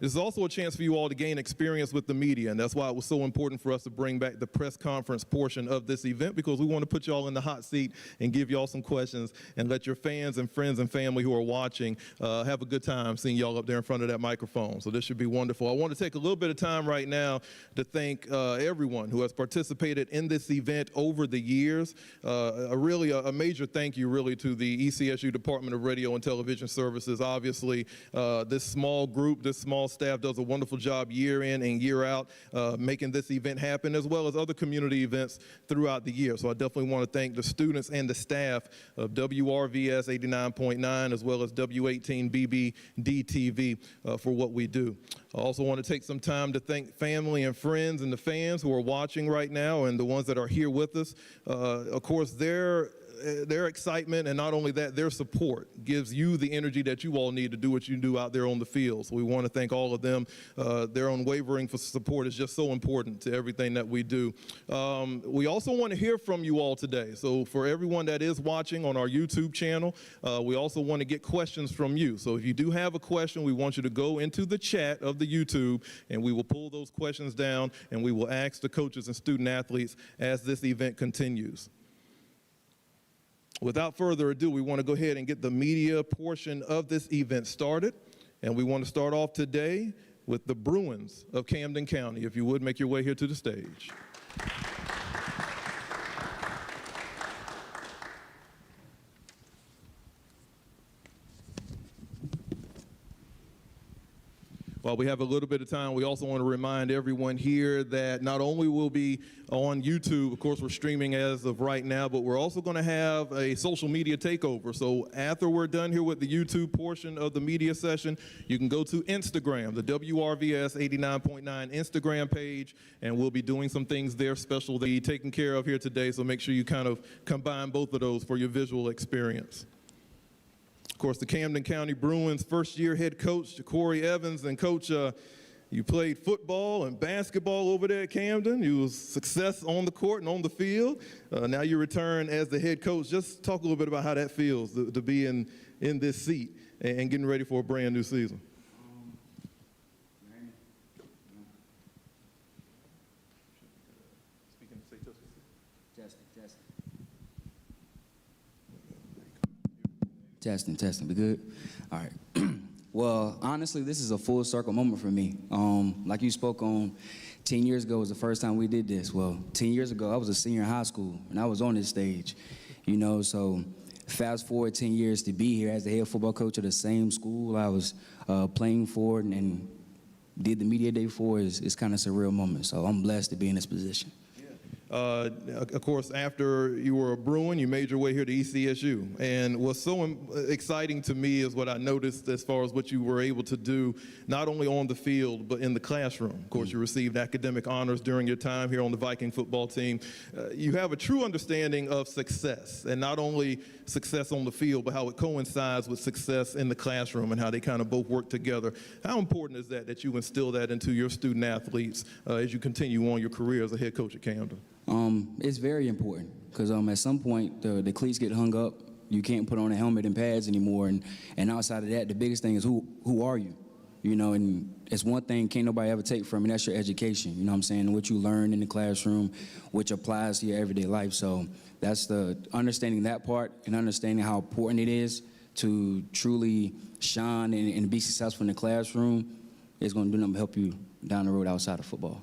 It's also a chance for you all to gain experience with the media, and that's why it was so important for us to bring back the press conference portion of this event, because we want to put you all in the hot seat and give you all some questions and let your fans and friends and family who are watching have a good time seeing y'all up there in front of that microphone. So this should be wonderful. I want to take a little bit of time right now to thank everyone who has participated in this event over the years. Really a major thank you really to the ECSU Department of Radio and Television Services. Obviously, this small group, this small staff does a wonderful job year in and year out making this event happen, as well as other community events throughout the year. So I definitely want to thank the students and the staff of WRVS 89.9 as well as W18BBD-TV for what we do. I also want to take some time to thank family and friends and the fans who are watching right now and the ones that are here with us. Of course, their excitement, and not only that, their support gives you the energy that you all need to do what you do out there on the field. So we want to thank all of them. Their unwavering support is just so important to everything that we do. We also want to hear from you all today. So for everyone that is watching on our YouTube channel, we also want to get questions from you. So if you do have a question, we want you to go into the chat of the YouTube, and we will pull those questions down, and we will ask the coaches and student athletes as this event continues. Without further ado, we want to go ahead and get the media portion of this event started. And we want to start off today with the Bruins of Camden County. If you would, make your way here to the stage. While we have a little bit of time, we also want to remind everyone here that not only will be on YouTube, of course we're streaming as of right now, but we're also going to have a social media takeover. So after we're done here with the YouTube portion of the media session, you can go to Instagram, the WRVS 89.9 Instagram page, and we'll be doing some things there special that you're taken care of here today. So make sure you kind of combine both of those for your visual experience. Of course, the Camden County Bruins first-year head coach, Corey Evans, and Coach, you played football and basketball over there at Camden. You was success on the court and on the field. Now you return as the head coach. Just talk a little bit about how that feels to be in this seat and getting ready for a brand new season. Testing, we good? All right. Well, honestly, this is a full circle moment for me. Like you spoke on, 10 years ago was the first time we did this. Well, 10 years ago, I was a senior in high school, and I was on this stage, you know, so fast forward 10 years to be here as the head football coach of the same school I was playing for and did the media day for is kind of a surreal moment. So I'm blessed to be in this position. Of course, after you were a Bruin, you made your way here to ECSU. And what's so exciting to me is what I noticed as far as what you were able to do, not only on the field, but in the classroom. Of course, you received academic honors during your time here on the Viking football team. You have a true understanding of success, and not only success on the field, but how it coincides with success in the classroom and how they kind of both work together. How important is that you instill that into your student athletes as you continue on your career as a head coach at Camden? It's very important because at some point the cleats get hung up. You can't put on a helmet and pads anymore, and outside of that, the biggest thing is who are you? You know, and it's one thing can't nobody ever take from you, that's your education. You know what I'm saying? What you learn in the classroom, which applies to your everyday life. So that's the understanding that part and understanding how important it is to truly shine and be successful in the classroom is going to do nothing but help you down the road outside of football.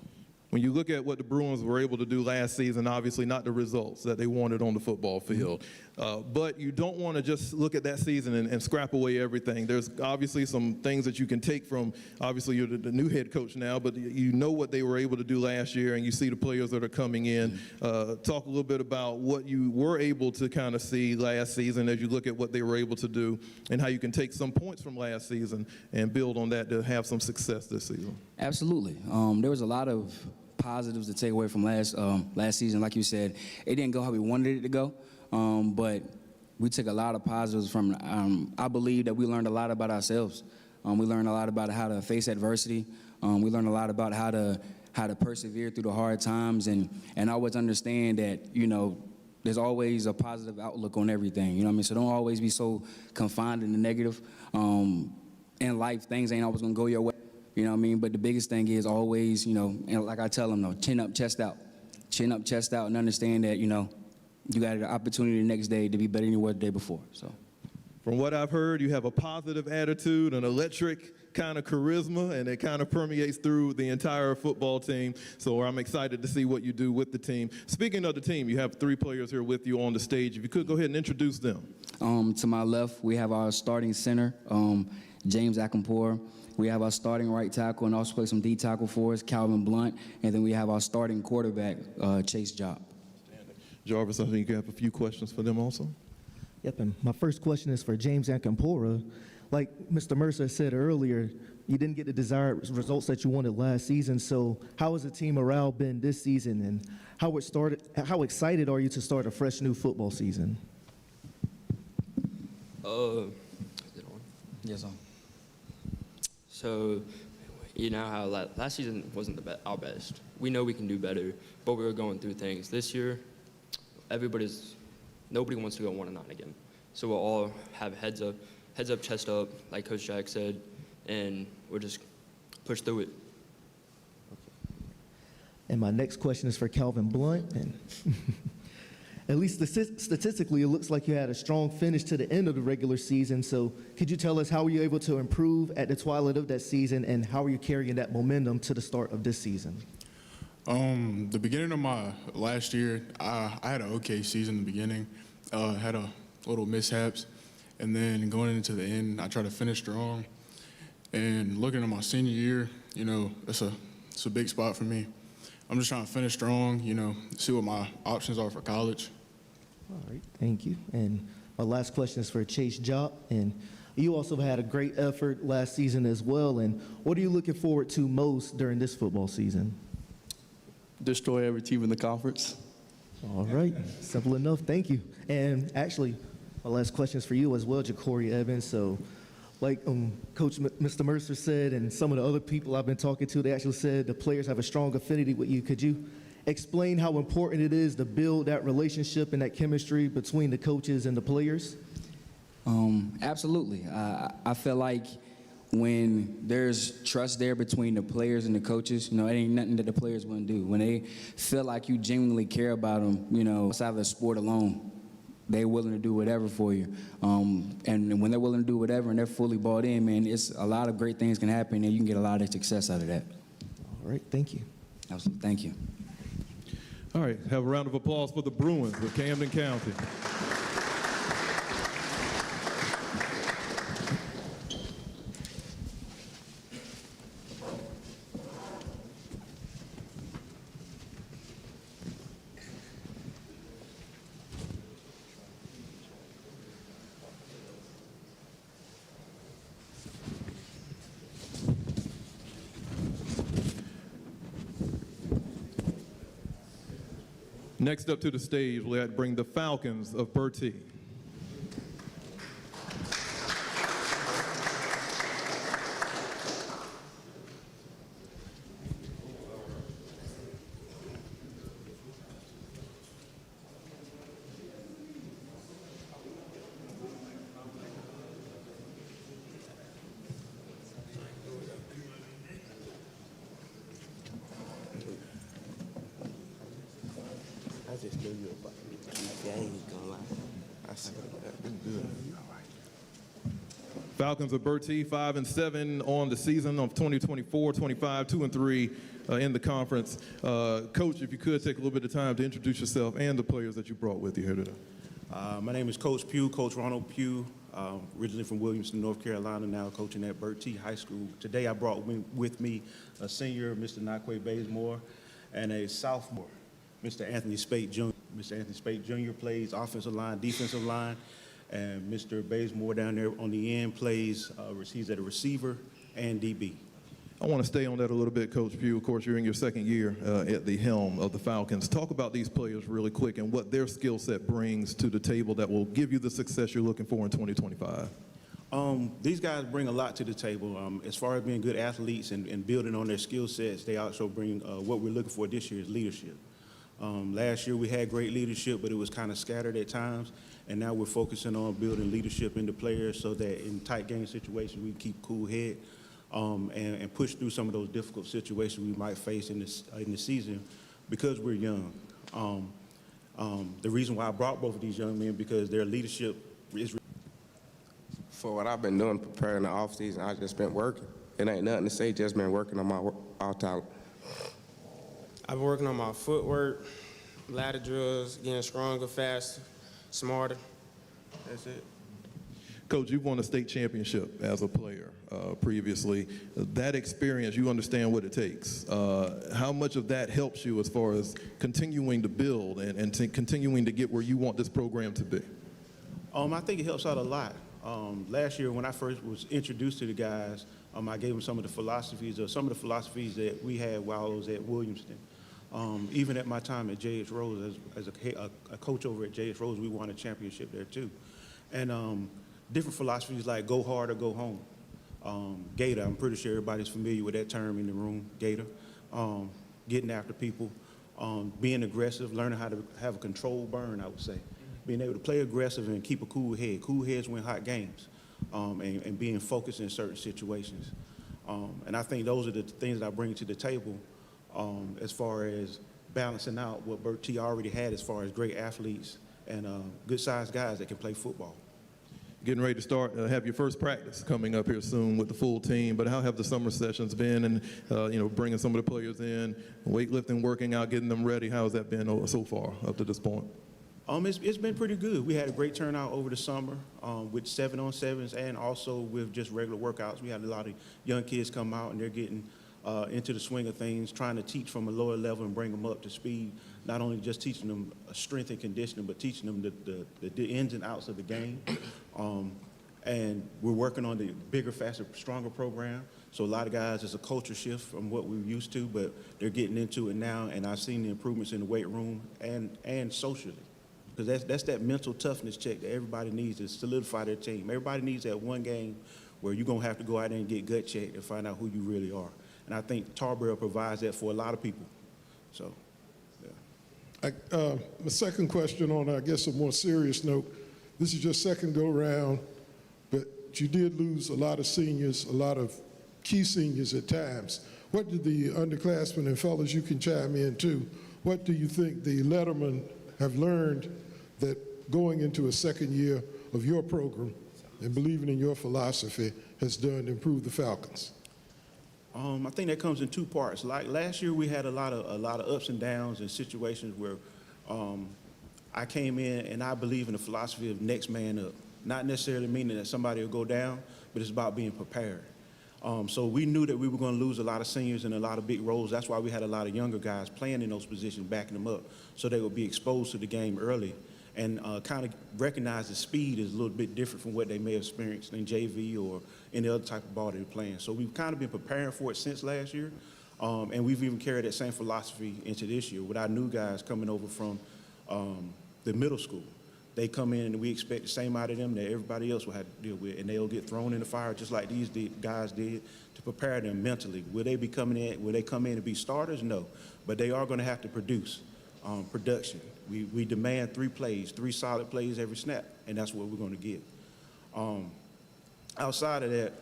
When you look at what the Bruins were able to do last season, obviously not the results that they wanted on the football field, but you don't want to just look at that season and scrap away everything. There's obviously some things that you can take from, obviously you're the new head coach now, but you know what they were able to do last year and you see the players that are coming in. Talk a little bit about what you were able to kind of see last season as you look at what they were able to do and how you can take some points from last season and build on that to have some success this season. Absolutely. There was a lot of positives to take away from last season. Like you said, it didn't go how we wanted it to go, but we took a lot of positives from I believe that we learned a lot about ourselves. We learned a lot about how to face adversity. We learned a lot about how to persevere through the hard times and always understand that, you know, there's always a positive outlook on everything. You know what I mean? So don't always be so confined in the negative. In life, things ain't always gonna go your way. You know what I mean? But the biggest thing is always, you know, and like I tell them, though, chin up, chest out. Chin up, chest out, and understand that, you know, you got an opportunity the next day to be better than you were the day before. So, From what I've heard, you have a positive attitude, an electric kind of charisma, and it kind of permeates through the entire football team. So I'm excited to see what you do with the team. Speaking of the team, you have 3 players here with you on the stage. If you could go ahead and introduce them. to my left, we have our starting center, James Akinpor. We have our starting right tackle and also play some D tackle for us, Calvin Blunt. And then we have our starting quarterback, Chase Job. Jarvis, I think you have a few questions for them also. Yep, and my first question is for James Akinpora. Like Mr. Mercer said earlier, you didn't get the desired results that you wanted last season, so how has the team morale been this season, and how excited are you to start a fresh new football season? Is it on? Yes, sir. So, you know how last season wasn't our best. We know we can do better, but we were going through things. This year, nobody wants to go 1-9 again. So we'll all have heads up, chest up, like Coach Jack said, and we'll just push through it. And my next question is for Calvin Blunt. And at least statistically, it looks like you had a strong finish to the end of the regular season. So could you tell us how were you able to improve at the twilight of that season, and how are you carrying that momentum to the start of this season? The beginning of my last year, I had an okay season in the beginning. Had a little mishaps. And then going into the end, I tried to finish strong. And looking at my senior year, you know, it's a big spot for me. I'm just trying to finish strong, you know, see what my options are for college. All right, thank you. And my last question is for Chase Job. And you also had a great effort last season as well. And what are you looking forward to most during this football season? Destroy every team in the conference. All right, simple enough. Thank you. And actually, my last question is for you as well, Ja'Cory Evans. So, like Coach Mr. Mercer said, and some of the other people I've been talking to, they actually said the players have a strong affinity with you. Could you explain how important it is to build that relationship and that chemistry between the coaches and the players? Absolutely. I feel like when there's trust there between the players and the coaches, you know, it ain't nothing that the players wouldn't do. When they feel like you genuinely care about them, you know, outside of the sport alone, they're willing to do whatever for you. And when they're willing to do whatever and they're fully bought in, man, it's a lot of great things can happen and you can get a lot of success out of that. All right, thank you. Absolutely. Thank you. All right, have a round of applause for the Bruins of Camden County. Next up to the stage, we'll bring the Falcons of Bertie. I just knew you about it. I ain't gonna lie. I said that. Good. Falcons of Bertie, 5-7 on the season of 2024-25, 2-3 in the conference. Coach, if you could take a little bit of time to introduce yourself and the players that you brought with you here today. My name is Coach Pugh, Coach Ronald Pugh, originally from Williamson, North Carolina, now coaching at Bertie High School. Today I brought with me a senior, Mr. Nakwe Bazemore, and a sophomore, Mr. Anthony Spate Jr. Mr. Anthony Spate Jr. plays offensive line, defensive line, and Mr. Bazemore down there on the end plays, he's at a receiver and DB. I want to stay on that a little bit, Coach Pugh. Of course, you're in your second year at the helm of the Falcons. Talk about these players really quick and what their skill set brings to the table that will give you the success you're looking for in 2025. These guys bring a lot to the table. As far as being good athletes and building on their skill sets, they also bring what we're looking for this year is leadership. Last year we had great leadership, but it was kind of scattered at times, and now we're focusing on building leadership in the players so that in tight game situations we keep cool head. and push through some of those difficult situations we might face in the season because we're young. The reason why I brought both of these young men because their leadership is. For what I've been doing, preparing the off season, I just been working. It ain't nothing to say, just been working on my off talent. I've been working on my footwork, ladder drills, getting stronger, faster, smarter. That's it. Coach, you've won a state championship as a player previously. That experience, you understand what it takes. How much of that helps you as far as continuing to build and continuing to get where you want this program to be? I think it helps out a lot. Last year when I first was introduced to the guys, I gave them some of the philosophies that we had while I was at Williamston. Even at my time at J.H. Rose, as a coach over at J.H. Rose, we won a championship there too. And different philosophies like go hard or go home. Gator, I'm pretty sure everybody's familiar with that term in the room, Gator. Getting after people, being aggressive, learning how to have a controlled burn, I would say. Being able to play aggressive and keep a cool head. Cool heads win hot games, and being focused in certain situations. And I think those are the things that I bring to the table as far as balancing out what Bert T already had as far as great athletes and good-sized guys that can play football. Getting ready to start, have your first practice coming up here soon with the full team, but how have the summer sessions been and, bringing some of the players in, weightlifting, working out, getting them ready? How has that been so far up to this point? It's been pretty good. We had a great turnout over the summer with 7-on-7s and also with just regular workouts. We had a lot of young kids come out and they're getting into the swing of things, trying to teach from a lower level and bring them up to speed, not only just teaching them strength and conditioning, but teaching them the ins and outs of the game. And we're working on the bigger, faster, stronger program. So a lot of guys, it's a culture shift from what we're used to, but they're getting into it now, and I've seen the improvements in the weight room and socially. Because that's that mental toughness check that everybody needs to solidify their team. Everybody needs that one game where you're going to have to go out there and get gut checked and find out who you really are. And I think Tarboro provides that for a lot of people. So, yeah. My second question on, I guess, a more serious note. This is your second go-round, but you did lose a lot of seniors, a lot of key seniors at times. What did the underclassmen and fellas, you can chime in too, what do you think the lettermen have learned that going into a second year of your program and believing in your philosophy has done to improve the Falcons? I think that comes in two parts. Like last year, we had a lot of ups and downs and situations where I came in and I believe in the philosophy of next man up. Not necessarily meaning that somebody will go down, but it's about being prepared. So we knew that we were going to lose a lot of seniors and a lot of big roles. That's why we had a lot of younger guys playing in those positions, backing them up, so they would be exposed to the game early and kind of recognize the speed is a little bit different from what they may have experienced in JV or any other type of ball they're playing. So we've kind of been preparing for it since last year, and we've even carried that same philosophy into this year with our new guys coming over from the middle school. They come in and we expect the same out of them that everybody else will have to deal with, and they'll get thrown in the fire just like these guys did to prepare them mentally. Will they come in and be starters? No, but they are going to have to produce production. We demand 3 solid plays every snap, and that's what we're going to get. Outside of that,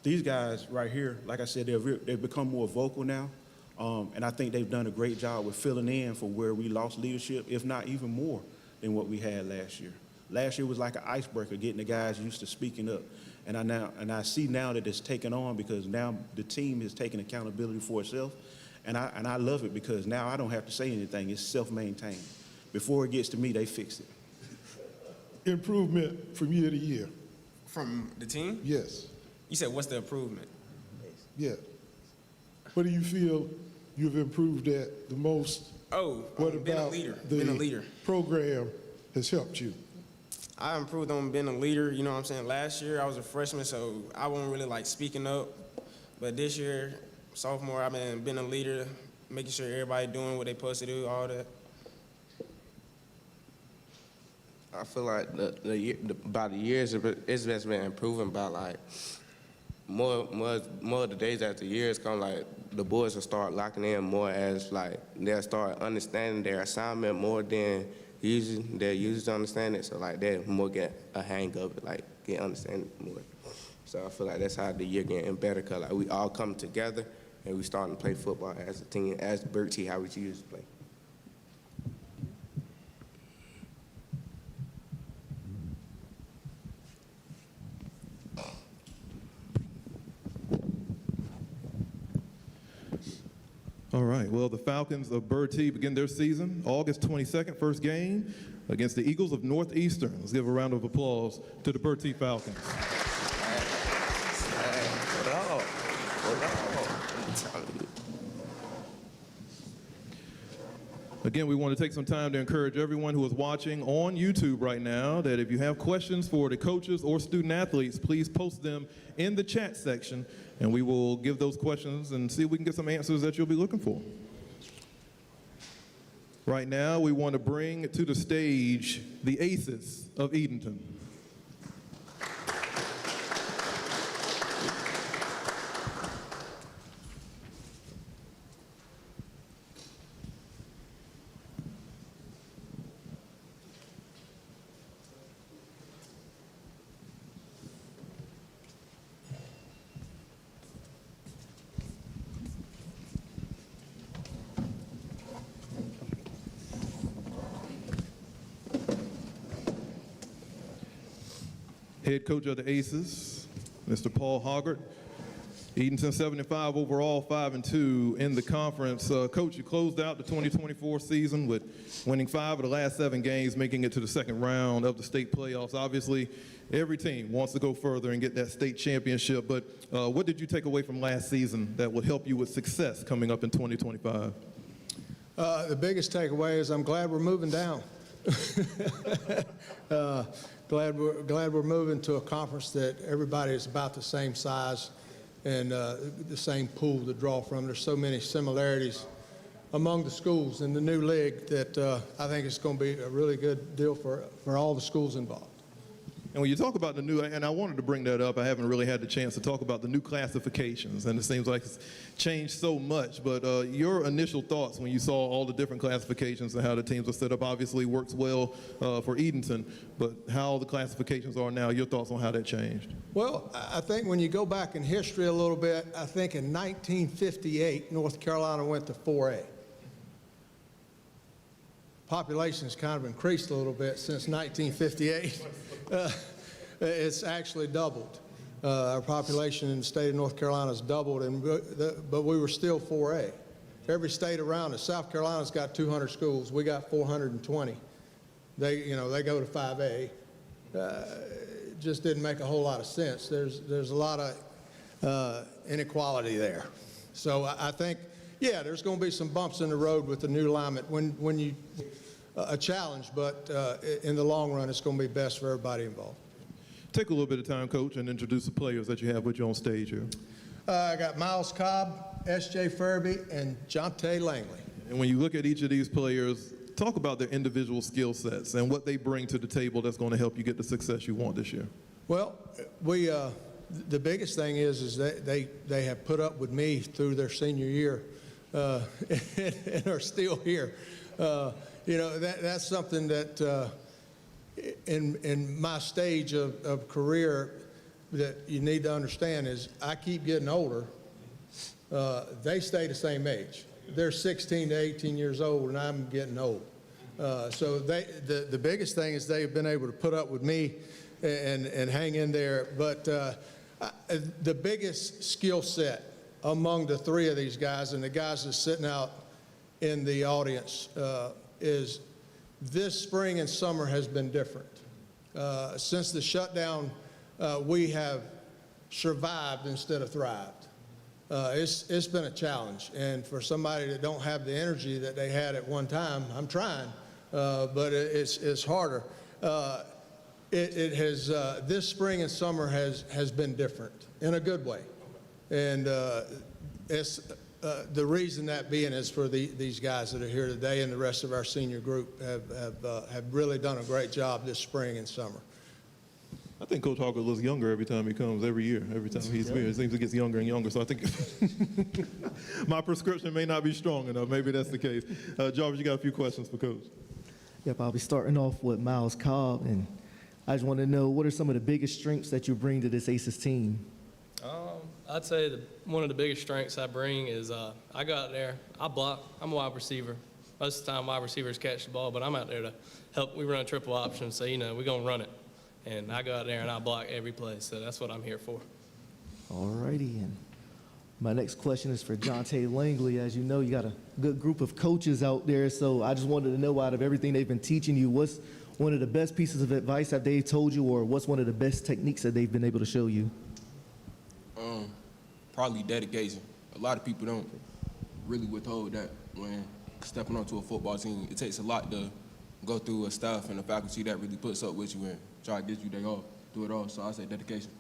these guys right here, like I said, they've become more vocal now, and I think they've done a great job with filling in for where we lost leadership, if not even more than what we had last year. Last year was like an icebreaker, getting the guys used to speaking up. And I see now that it's taken on because now the team is taking accountability for itself. And I love it because now I don't have to say anything. It's self-maintained. Before it gets to me, they fix it. Improvement from year to year. From the team? Yes. You said, what's the improvement? Yeah. What do you feel you've improved at the most? Oh, what being a about leader. the Being a leader. program has helped you? I improved on being a leader, you know what I'm saying? Last year, I was a freshman, so I wasn't really like speaking up. But this year, sophomore, I've been a leader, making sure everybody doing what they supposed to do, all that. I feel like about the years, it's just been improving by like more of the days as the years come, like the boys will start locking in more as like they'll start understanding their assignment more than usually they're used to understand it. So like they more get a hang of it, like get understanding more. So I feel like that's how the year getting better, because like, we all come together and we starting to play football as a team, as Burt T, how we used to play. All right, well, the Falcons of Burt T begin their season August 22nd, first game against the Eagles of Northeastern. Let's give a round of applause to the Burt T Falcons. Again, we want to take some time to encourage everyone who is watching on YouTube right now that if you have questions for the coaches or student athletes, please post them in the chat section, and we will give those questions and see if we can get some answers that you'll be looking for. Right now, we want to bring to the stage the Aces of Edenton. Head coach of the Aces, Mr. Paul Hoggart. Edenton 75 overall, 5-2 in the conference. Coach, you closed out the 2024 season with winning 5 of the last 7 games, making it to the second round of the state playoffs. Obviously, every team wants to go further and get that state championship, but what did you take away from last season that will help you with success coming up in 2025? The biggest takeaway is I'm glad we're moving down. Glad we're moving to a conference that everybody is about the same size and the same pool to draw from. There's so many similarities among the schools in the new league that I think it's going to be a really good deal for all the schools involved. And when you talk about the new, and I wanted to bring that up, I haven't really had the chance to talk about the new classifications, and it seems like it's changed so much, but your initial thoughts when you saw all the different classifications and how the teams are set up obviously works well for Edenton, but how the classifications are now, your thoughts on how that changed? Well, I think when you go back in history a little bit, I think in 1958, North Carolina went to 4A. Population has kind of increased a little bit since 1958. It's actually doubled. Our population in the state of North Carolina has doubled, but we were still 4A. Every state around us, South Carolina's got 200 schools. We got 420. They go to 5A. It just didn't make a whole lot of sense. There's a lot of inequality there. So I think, yeah, there's going to be some bumps in the road with the new alignment when you a challenge, but in the long run, it's going to be best for everybody involved. Take a little bit of time, Coach, and introduce the players that you have with you on stage here. I got Miles Cobb, S.J. Furby, and Jonte Langley. And when you look at each of these players, talk about their individual skill sets and what they bring to the table that's going to help you get the success you want this year. Well, the biggest thing is that they have put up with me through their senior year and are still here. That's something that in my stage of career that you need to understand is I keep getting older. They stay the same age. They're 16 to 18 years old, and I'm getting old. So the biggest thing is they've been able to put up with me and hang in there. But the biggest skill set among the 3 of these guys and the guys that's sitting out in the audience is this spring and summer has been different. Since the shutdown, we have survived instead of thrived. It's been a challenge, and for somebody that don't have the energy that they had at one time, I'm trying, but it's harder. This spring and summer has been different in a good way, and it's the reason that being is for these guys that are here today and the rest of our senior group have really done a great job this spring and summer. I think Coach Hoggart looks younger every time he comes, every year. Every time he's here, it seems he gets younger and younger. So I think my prescription may not be strong enough. Maybe that's the case. Jarvis, you got a few questions for Coach. Yep, I'll be starting off with Miles Cobb. And I just want to know, what are some of the biggest strengths that you bring to this Aces team? I'd say one of the biggest strengths I bring is I go out there, I block. I'm a wide receiver. Most of the time, wide receivers catch the ball, but I'm out there to help. We run a triple option, so, we're going to run it. And I go out there and I block every play, so that's what I'm here for. All righty, and my next question is for Jonte Langley. As you know, you got a good group of coaches out there, so I just wanted to know, out of everything they've been teaching you, what's one of the best pieces of advice that they've told you, or what's one of the best techniques that they've been able to show you? Probably dedication. A lot of people don't really withhold that when stepping onto a football team. It takes a lot to go through a staff and a faculty that really puts up with you and try to get you there all, do it all. So I say dedication.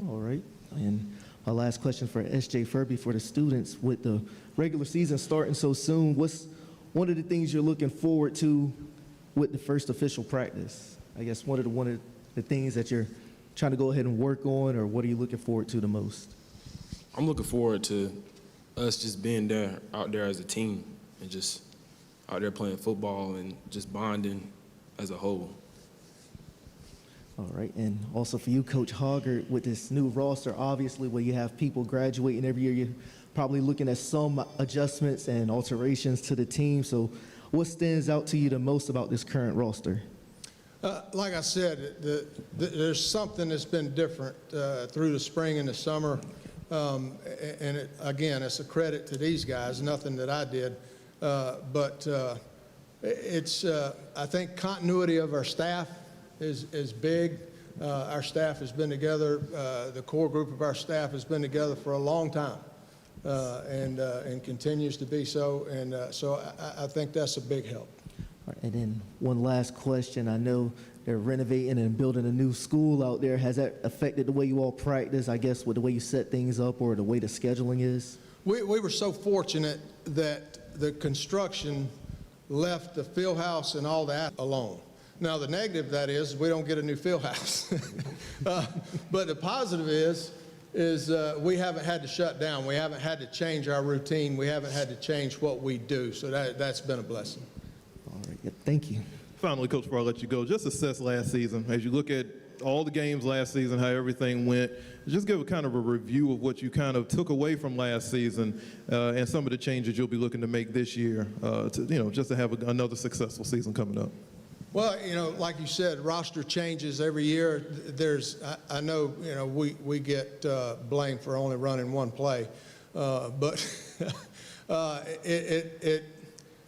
All right, and my last question for S.J. Furby, for the students, with the regular season starting so soon, what's one of the things you're looking forward to with the first official practice? I guess one of the things that you're trying to go ahead and work on, or what are you looking forward to the most? I'm looking forward to us just being there, out there as a team, and just out there playing football and just bonding as a whole. All right, and also for you, Coach Hoggard, with this new roster, obviously, where you have people graduating every year, you're probably looking at some adjustments and alterations to the team. So what stands out to you the most about this current roster? Like I said, there's something that's been different through the spring and the summer. And again, it's a credit to these guys, nothing that I did. But it's, I think, continuity of our staff is big. Our staff has been together, the core group of our staff has been together for a long time, and continues to be so. And so I think that's a big help. All right, and then one last question. I know they're renovating and building a new school out there. Has that affected the way you all practice, I guess, with the way you set things up or the way the scheduling is? We were so fortunate that the construction left the field house and all that alone. Now, the negative of that is we don't get a new field house. But the positive is we haven't had to shut down. We haven't had to change our routine. We haven't had to change what we do. So that's been a blessing. All right, yeah, thank you. Finally, Coach, before I let you go, just assess last season. As you look at all the games last season, how everything went, just give a kind of a review of what you kind of took away from last season and some of the changes you'll be looking to make this year just to have another successful season coming up. Well, like you said, roster changes every year. I know, we get blamed for only running one play, but it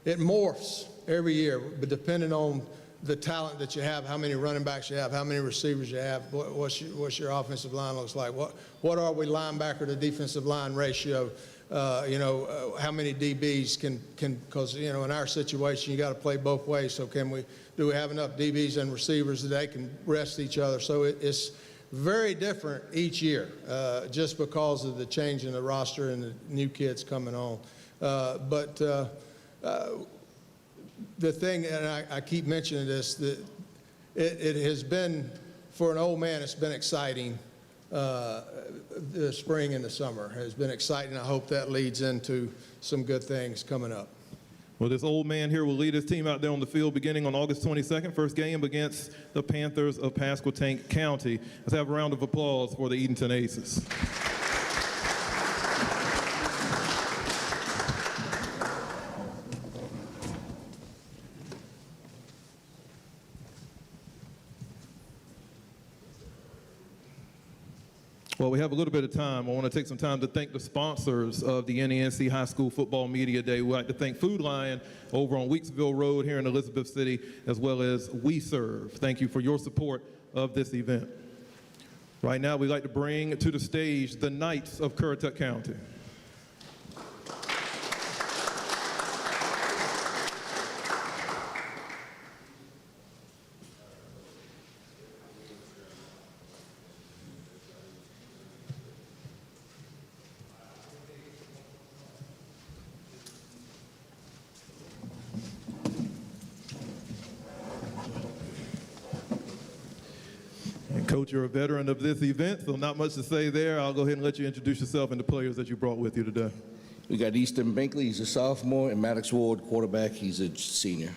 morphs every year, but depending on the talent that you have, how many running backs you have, how many receivers you have, what's your offensive line looks like, what are we linebacker to defensive line ratio, how many DBs can because in our situation you got to play both ways. So do we have enough DBs and receivers that they can rest each other? So it's very different each year, just because of the change in the roster and the new kids coming on. The thing, and I keep mentioning this, that it has been, for an old man, it's been exciting. The spring and the summer has been exciting. I hope that leads into some good things coming up. Well, this old man here will lead his team out there on the field beginning on August 22nd, first game against the Panthers of Pasquotank County. Let's have a round of applause for the Edenton Aces. Well, we have a little bit of time. I want to take some time to thank the sponsors of the NENC High School Football Media Day. We'd like to thank Food Lion over on Weeksville Road here in Elizabeth City, as well as We Serve. Thank you for your support of this event. Right now, we'd like to bring to the stage the Knights of Currituck County. Coach, you're a veteran of this event, so not much to say there. I'll go ahead and let you introduce yourself and the players that you brought with you today. We got Easton Binkley, he's a sophomore, and Maddox Ward, quarterback, he's a senior.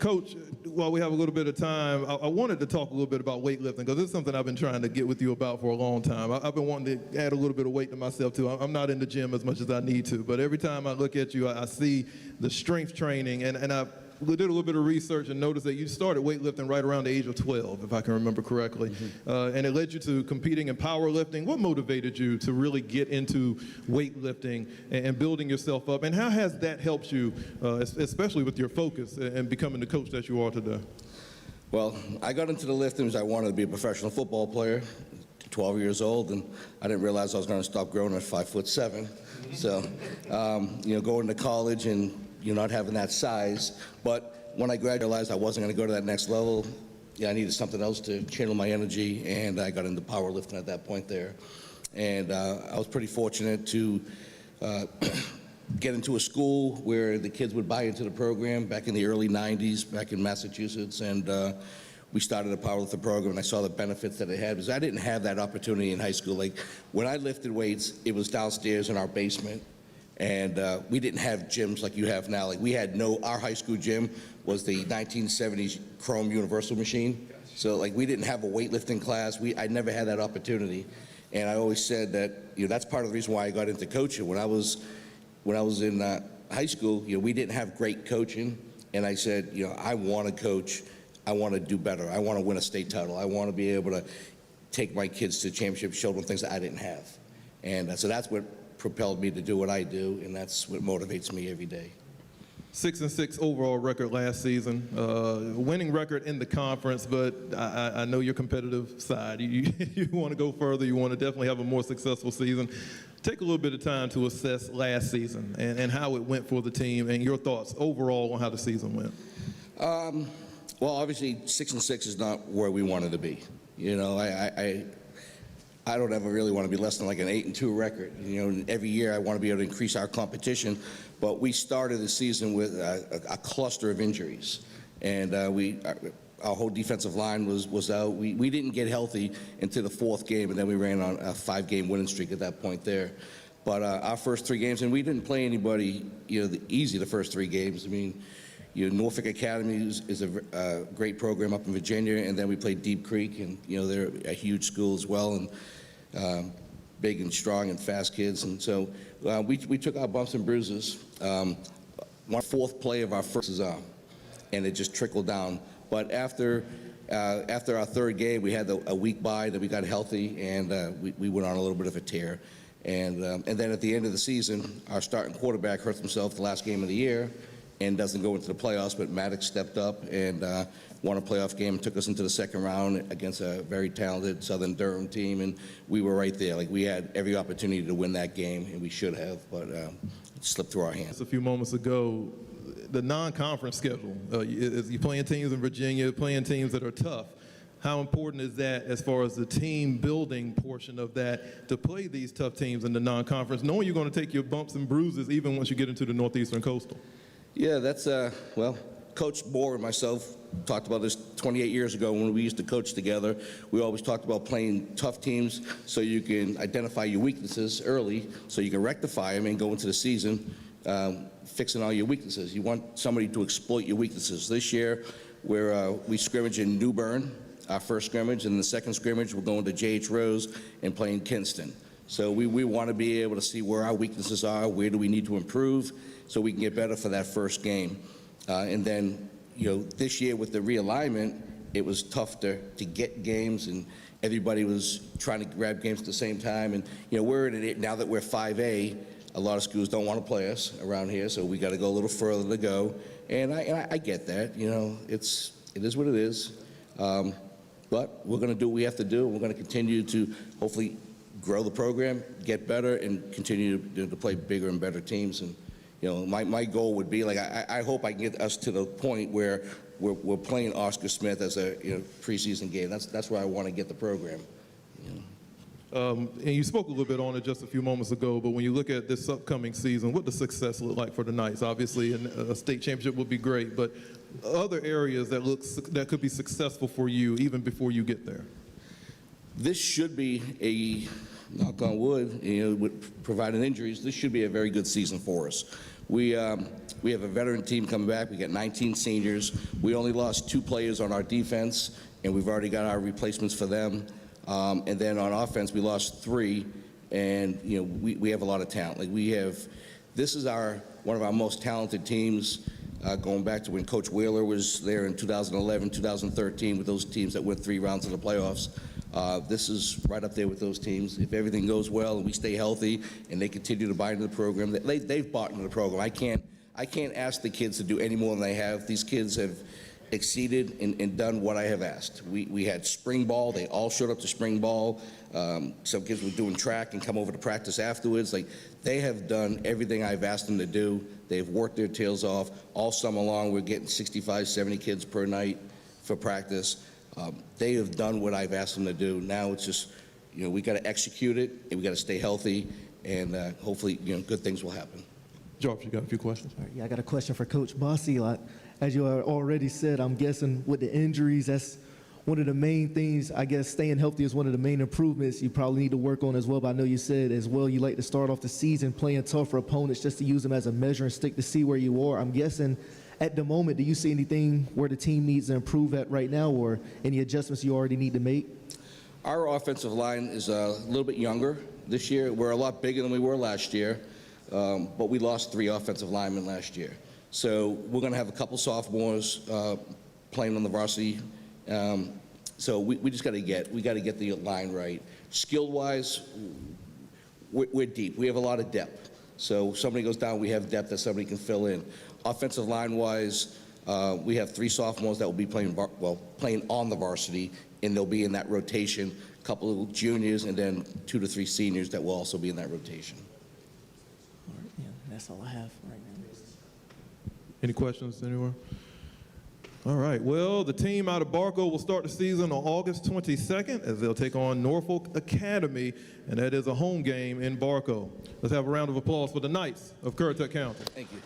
Coach, while we have a little bit of time, I wanted to talk a little bit about weightlifting because it's something I've been trying to get with you about for a long time. I've been wanting to add a little bit of weight to myself too. I'm not in the gym as much as I need to, but every time I look at you, I see the strength training, and I did a little bit of research and noticed that you started weightlifting right around the age of 12, if I can remember correctly. And it led you to competing in powerlifting. What motivated you to really get into weightlifting and building yourself up? And how has that helped you, especially with your focus and becoming the coach that you are today? Well, I got into the lifting because I wanted to be a professional football player, 12 years old, and I didn't realize I was going to stop growing at 5'7". So, going to college and not having that size. But when I graduated, I realized I wasn't going to go to that next level. Yeah, I needed something else to channel my energy, and I got into powerlifting at that point there. And I was pretty fortunate to get into a school where the kids would buy into the program back in the early 90s, back in Massachusetts, and we started a powerlifting program, and I saw the benefits that it had, because I didn't have that opportunity in high school. Like, when I lifted weights, it was downstairs in our basement, and we didn't have gyms like you have now. Like, we had our high school gym was the 1970s Chrome Universal machine. So, like, we didn't have a weightlifting class. I never had that opportunity. And I always said that, that's part of the reason why I got into coaching. When I was in high school, we didn't have great coaching. And I said, I want to coach. I want to do better. I want to win a state title. I want to be able to take my kids to championships, show them things that I didn't have. And so that's what propelled me to do what I do, and that's what motivates me every day. 6-6 overall record last season, winning record in the conference, but I know your competitive side. You want to go further. You want to definitely have a more successful season. Take a little bit of time to assess last season and how it went for the team, and your thoughts overall on how the season went. Well, obviously, 6-6 is not where we wanted to be. I don't ever really want to be less than like an 8-2 record. Every year I want to be able to increase our competition, but we started the season with a cluster of injuries, and our whole defensive line was out. We didn't get healthy until the fourth game, and then we ran on a 5-game winning streak at that point there. But our first 3 games, and we didn't play anybody easy the first 3 games. I mean, Norfolk Academy is a great program up in Virginia, and then we played Deep Creek, and they're a huge school as well, and big and strong and fast kids. And so we took our bumps and bruises. One fourth play of our first is on, and it just trickled down. But after our third game, we had a week bye, then we got healthy, and we went on a little bit of a tear. And then at the end of the season, our starting quarterback hurt himself the last game of the year and doesn't go into the playoffs, but Maddox stepped up and won a playoff game, took us into the second round against a very talented Southern Durham team, and we were right there. Like, we had every opportunity to win that game, and we should have, but it slipped through our hands. Just a few moments ago, the non-conference schedule, you're playing teams in Virginia, playing teams that are tough. How important is that as far as the team building portion of that, to play these tough teams in the non-conference, knowing you're going to take your bumps and bruises even once you get into the Northeastern Coastal? Yeah, that's, well, Coach Moore and myself talked about this 28 years ago when we used to coach together. We always talked about playing tough teams so you can identify your weaknesses early, so you can rectify them and go into the season fixing all your weaknesses. You want somebody to exploit your weaknesses. This year, we scrimmage in New Bern, our first scrimmage, and the second scrimmage, we're going to J.H. Rose and playing Kinston. So we want to be able to see where our weaknesses are, where do we need to improve, so we can get better for that first game. And then, this year with the realignment, it was tough to get games, and everybody was trying to grab games at the same time. And, we're in it now that we're 5A, a lot of schools don't want to play us around here, so we got to go a little further to go. And I get that, it is what it is. But we're going to do what we have to do. We're going to continue to hopefully grow the program, get better, and continue to play bigger and better teams. And my goal would be, like, I hope I can get us to the point where we're playing Oscar Smith as a preseason game. That's where I want to get the program. And you spoke a little bit on it just a few moments ago, but when you look at this upcoming season, what does success look like for the Knights? Obviously, a state championship would be great, but other areas that could be successful for you even before you get there? This should be knock on wood, with providing injuries, this should be a very good season for us. We have a veteran team coming back. We got 19 seniors. We only lost 2 players on our defense, and we've already got our replacements for them. And then on offense, we lost 3, and we have a lot of talent. This is one of our most talented teams. Going back to when Coach Wheeler was there in 2011, 2013, with those teams that went 3 rounds of the playoffs. This is right up there with those teams. If everything goes well and we stay healthy and they continue to buy into the program, they've bought into the program. I can't ask the kids to do any more than they have. These kids have exceeded and done what I have asked. We had spring ball. They all showed up to spring ball. Some kids were doing track and come over to practice afterwards. They have done everything I've asked them to do. They've worked their tails off. All summer long, we're getting 65, 70 kids per night for practice. They have done what I've asked them to do. Now it's just, we got to execute it, and we got to stay healthy, and hopefully, good things will happen. George, you got a few questions? All right, yeah, I got a question for Coach Bossy. As you already said, I'm guessing with the injuries, that's one of the main things. I guess staying healthy is one of the main improvements you probably need to work on as well. But I know you said as well you like to start off the season playing tougher opponents just to use them as a measuring stick to see where you are. I'm guessing at the moment, do you see anything where the team needs to improve at right now, or any adjustments you already need to make? Our offensive line is a little bit younger this year. We're a lot bigger than we were last year, but we lost 3 offensive linemen last year. So we're going to have a couple sophomores playing on the varsity. So we just got to get the line right. Skill-wise, we're deep. We have a lot of depth. So if somebody goes down, we have depth that somebody can fill in. Offensive line-wise, we have 3 sophomores that will be playing on the varsity, and they'll be in that rotation. A couple of juniors, and then 2 to 3 seniors that will also be in that rotation. All right, yeah, that's all I have right now. Any questions anywhere? All right, well, the team out of Barco will start the season on August 22nd as they'll take on Norfolk Academy, and that is a home game in Barco. Let's have a round of applause for the Knights of Currituck County. Thank you.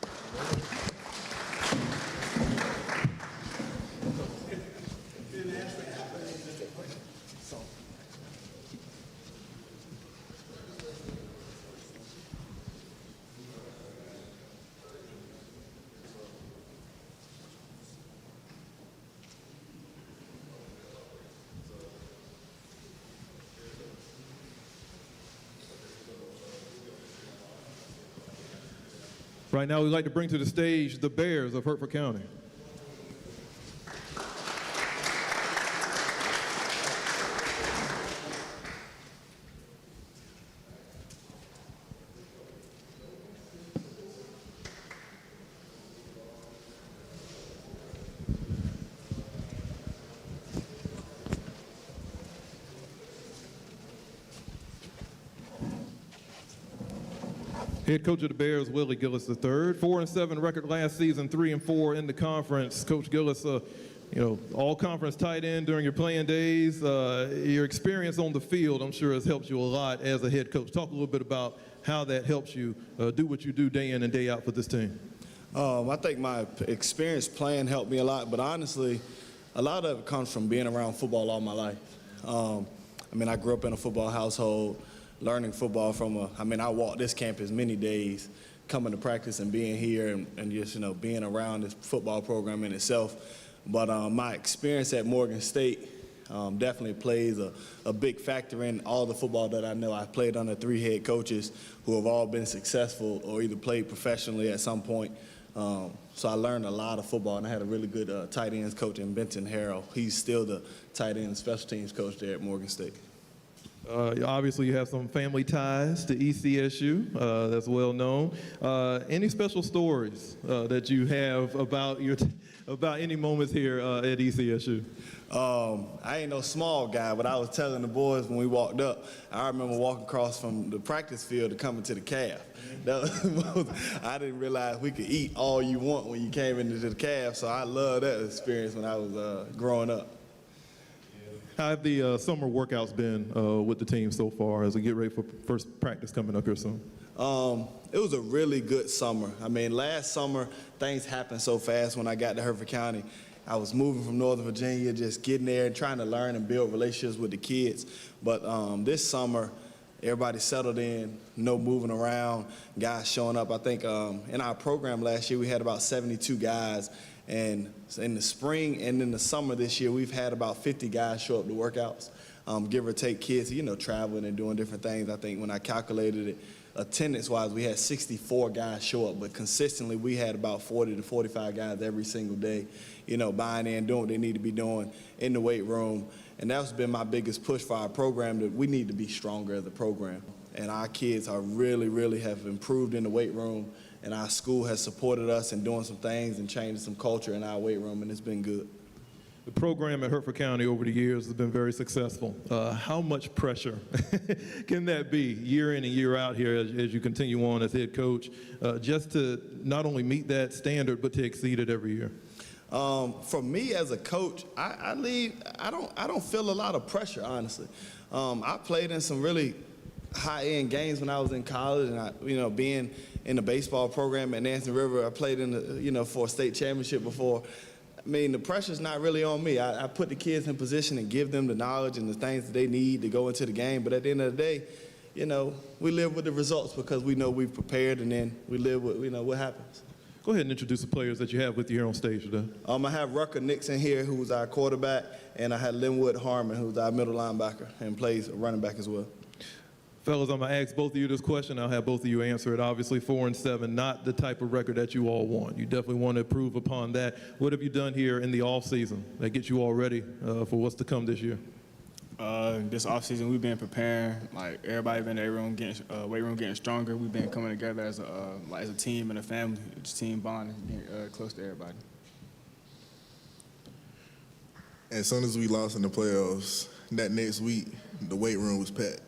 Right now, we'd like to bring to the stage the Bears of Hertford County. Head coach of the Bears, Willie Gillis III, 4-7 record last season, 3-4 in the conference. Coach Gillis, all conference tight end during your playing days. Your experience on the field, I'm sure, has helped you a lot as a head coach. Talk a little bit about how that helps you do what you do day in and day out for this team. I think my experience playing helped me a lot, but honestly, a lot of it comes from being around football all my life. I grew up in a football household. Learning football I walked this campus many days, coming to practice and being here and just, being around this football program in itself. But my experience at Morgan State definitely plays a big factor in all the football that I know. I've played under 3 head coaches who have all been successful or either played professionally at some point. So I learned a lot of football, and I had a really good tight ends coach in Benton Harrell. He's still the tight end special teams coach there at Morgan State. Obviously, you have some family ties to ECSU. That's well known. Any special stories that you have about any moments here at ECSU? I ain't no small guy, but I was telling the boys when we walked up, I remember walking across from the practice field to coming to the calf. I didn't realize we could eat all you want when you came into the calf, so I loved that experience when I was growing up. How have the summer workouts been with the team so far as we get ready for first practice coming up here soon? It was a really good summer. Last summer, things happened so fast when I got to Hertford County. I was moving from Northern Virginia, just getting there and trying to learn and build relationships with the kids. But this summer, Everybody settled in, no moving around, guys showing up. I think in our program last year we had about 72 guys, and in the spring and in the summer this year we've had about 50 guys show up to workouts, give or take kids, traveling and doing different things. I think when I calculated it, attendance-wise, we had 64 guys show up, but consistently we had about 40 to 45 guys every single day, buying in, doing what they need to be doing in the weight room. And that's been my biggest push for our program, that we need to be stronger as a program. And our kids are really have improved in the weight room, and our school has supported us in doing some things and changing some culture in our weight room, and it's been good. The program at Hertford County over the years has been very successful. How much pressure can that be year in and year out here as you continue on as head coach, just to not only meet that standard, but to exceed it every year? For me as a coach, I don't feel a lot of pressure, honestly. I played in some really high-end games when I was in college, and being in the baseball program at Nancy River, I played in for a state championship before. I mean, the pressure's not really on me. I put the kids in position and give them the knowledge and the things that they need to go into the game. But at the end of the day, we live with the results because we know we've prepared, and then we live with what happens. Go ahead and introduce the players that you have with you here on stage today. I have Rucker Nixon here, who's our quarterback, and I had Linwood Harmon, who's our middle linebacker and plays running back as well. Fellas, I'm going to ask both of you this question. I'll have both of you answer it. Obviously, 4-7, not the type of record that you all want. You definitely want to improve upon that. What have you done here in the offseason that gets you all ready for what's to come this year? This offseason, we've been preparing. Like, everybody been in the weight room getting stronger. We've been coming together as a team and a family, just team bonding, getting close to everybody. As soon as we lost in the playoffs, that next week, the weight room was packed.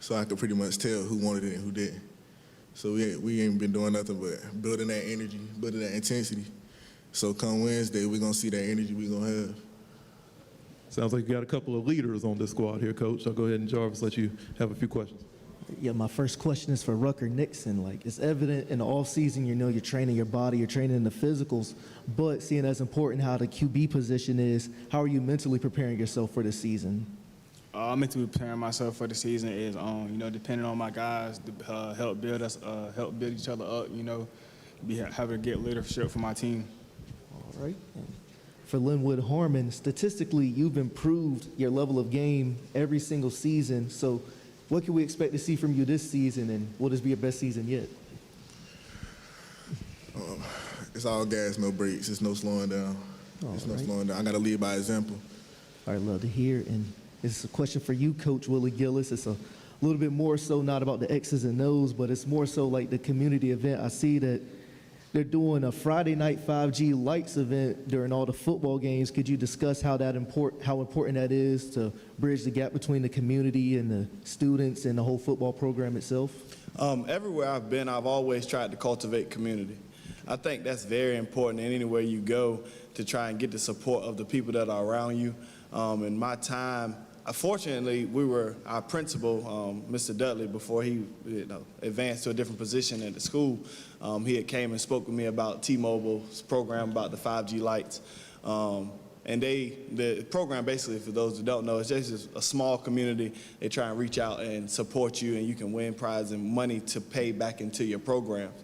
So I could pretty much tell who wanted it and who didn't. So we ain't been doing nothing but building that energy, building that intensity. So come Wednesday, we're going to see that energy we're going to have. Sounds like you got a couple of leaders on this squad here, Coach. I'll go ahead and Jarvis let you have a few questions. Yeah, my first question is for Rucker Nixon. Like, it's evident in the offseason, you're training your body, you're training in the physicals, but seeing as important how the QB position is, how are you mentally preparing yourself for the season? I'm mentally preparing myself for the season is, depending on my guys to help build each other up, having to get leadership for my team. All right. And for Linwood Harmon, statistically, you've improved your level of game every single season. So what can we expect to see from you this season, and will this be your best season yet? It's all gas, no brakes. It's no slowing down. No slowing down. I got to lead by example. All right, love to hear. And it's a question for you, Coach Willie Gillis. It's a little bit more so not about the X's and O's, but it's more so like the community event. I see that they're doing a Friday night 5G Lights event during all the football games. Could you discuss how important that is to bridge the gap between the community and the students and the whole football program itself? Everywhere I've been, I've always tried to cultivate community. I think that's very important in anywhere you go, to try and get the support of the people that are around you. In my time, fortunately, our principal, Mr. Dudley, before he advanced to a different position at the school, he had came and spoke with me about T-Mobile's program about the 5G lights. And the program basically, for those who don't know, it's just a small community. They try and reach out and support you, and you can win prizes and money to pay back into your programs.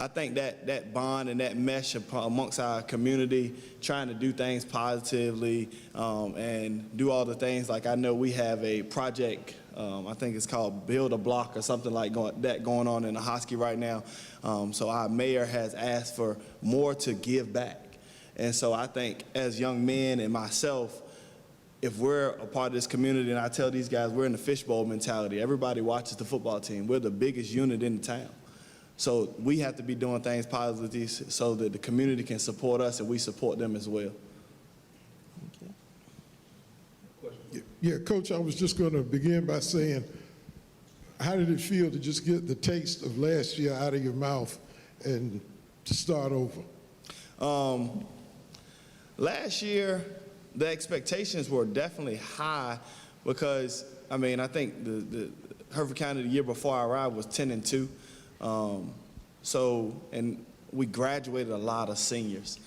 I think that bond and that mesh amongst our community, trying to do things positively and do all the things, like I know we have a project, I think it's called Build a Block or something like that going on in the Hosky right now. So our mayor has asked for more to give back. And so I think as young men and myself, if we're a part of this community, and I tell these guys, we're in the fishbowl mentality. Everybody watches the football team. We're the biggest unit in the town. So we have to be doing things positively so that the community can support us and we support them as well. Yeah, Coach, I was just going to begin by saying, how did it feel to just get the taste of last year out of your mouth and to start over? Last year, the expectations were definitely high because, I think the Hertford County the year before I arrived was 10-2. And we graduated a lot of seniors.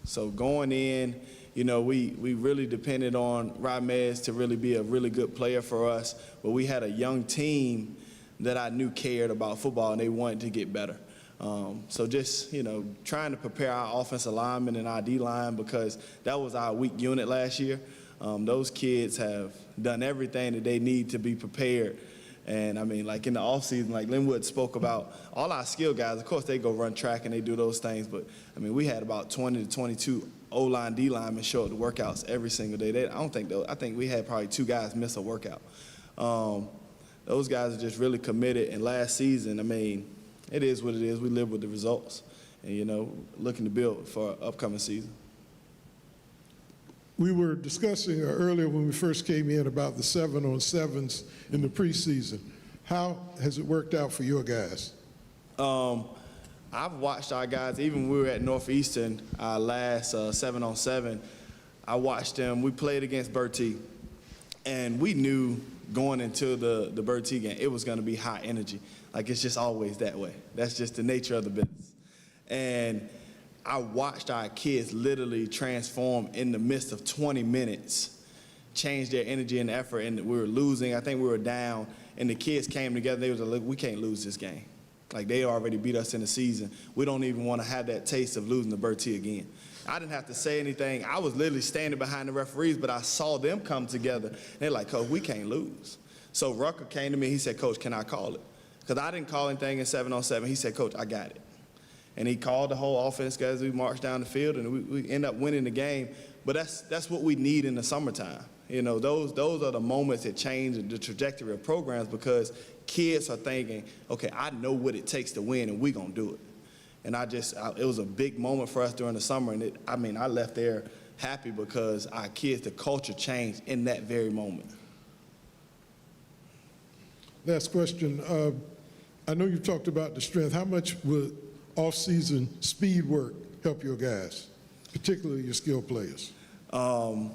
So going in, You know, we really depended on Ramez to really be a really good player for us, but we had a young team that I knew cared about football and they wanted to get better. So just, you know, trying to prepare our offensive linemen and our D-line because that was our weak unit last year. Those kids have done everything that they need to be prepared. And I mean, like in the offseason, like Linwood spoke about, all our skill guys, of course they go run track and they do those things, but I mean, we had about 20 to 22 O-line, D-linemen show up to workouts every single day. I think we had probably 2 guys miss a workout. Those guys are just really committed, and last season, I mean, it is what it is. We live with the results and, you know, looking to build for upcoming season. We were discussing earlier when we first came in about the 7-on-7s in the preseason. How has it worked out for your guys? I've watched our guys, even when we were at Northeastern, our last 7-on-7, I watched them. We played against Bertie, and we knew going into the Bertie game, it was going to be high energy. Like, it's just always that way. That's just the nature of the business. And I watched our kids literally transform in the midst of 20 minutes, change their energy and effort, and we were losing. I think we were down, and the kids came together. They was like, look, we can't lose this game. Like, they already beat us in the season. We don't even want to have that taste of losing to Bertie again. I didn't have to say anything. I was literally standing behind the referees, but I saw them come together. And they're like, Coach, we can't lose. So Rucker came to me. He said, Coach, can I call it? Because I didn't call anything in 7-on-7. He said, Coach, I got it. And he called the whole offense as we marched down the field, and we end up winning the game. But that's what we need in the summertime. You know, those are the moments that change the trajectory of programs because kids are thinking, okay, I know what it takes to win, and we're going to do it. And it was a big moment for us during the summer, and I left there happy because our kids, the culture changed in that very moment. Last question. I know you've talked about the strength. How much would off-season speed work help your guys, particularly your skilled players? Like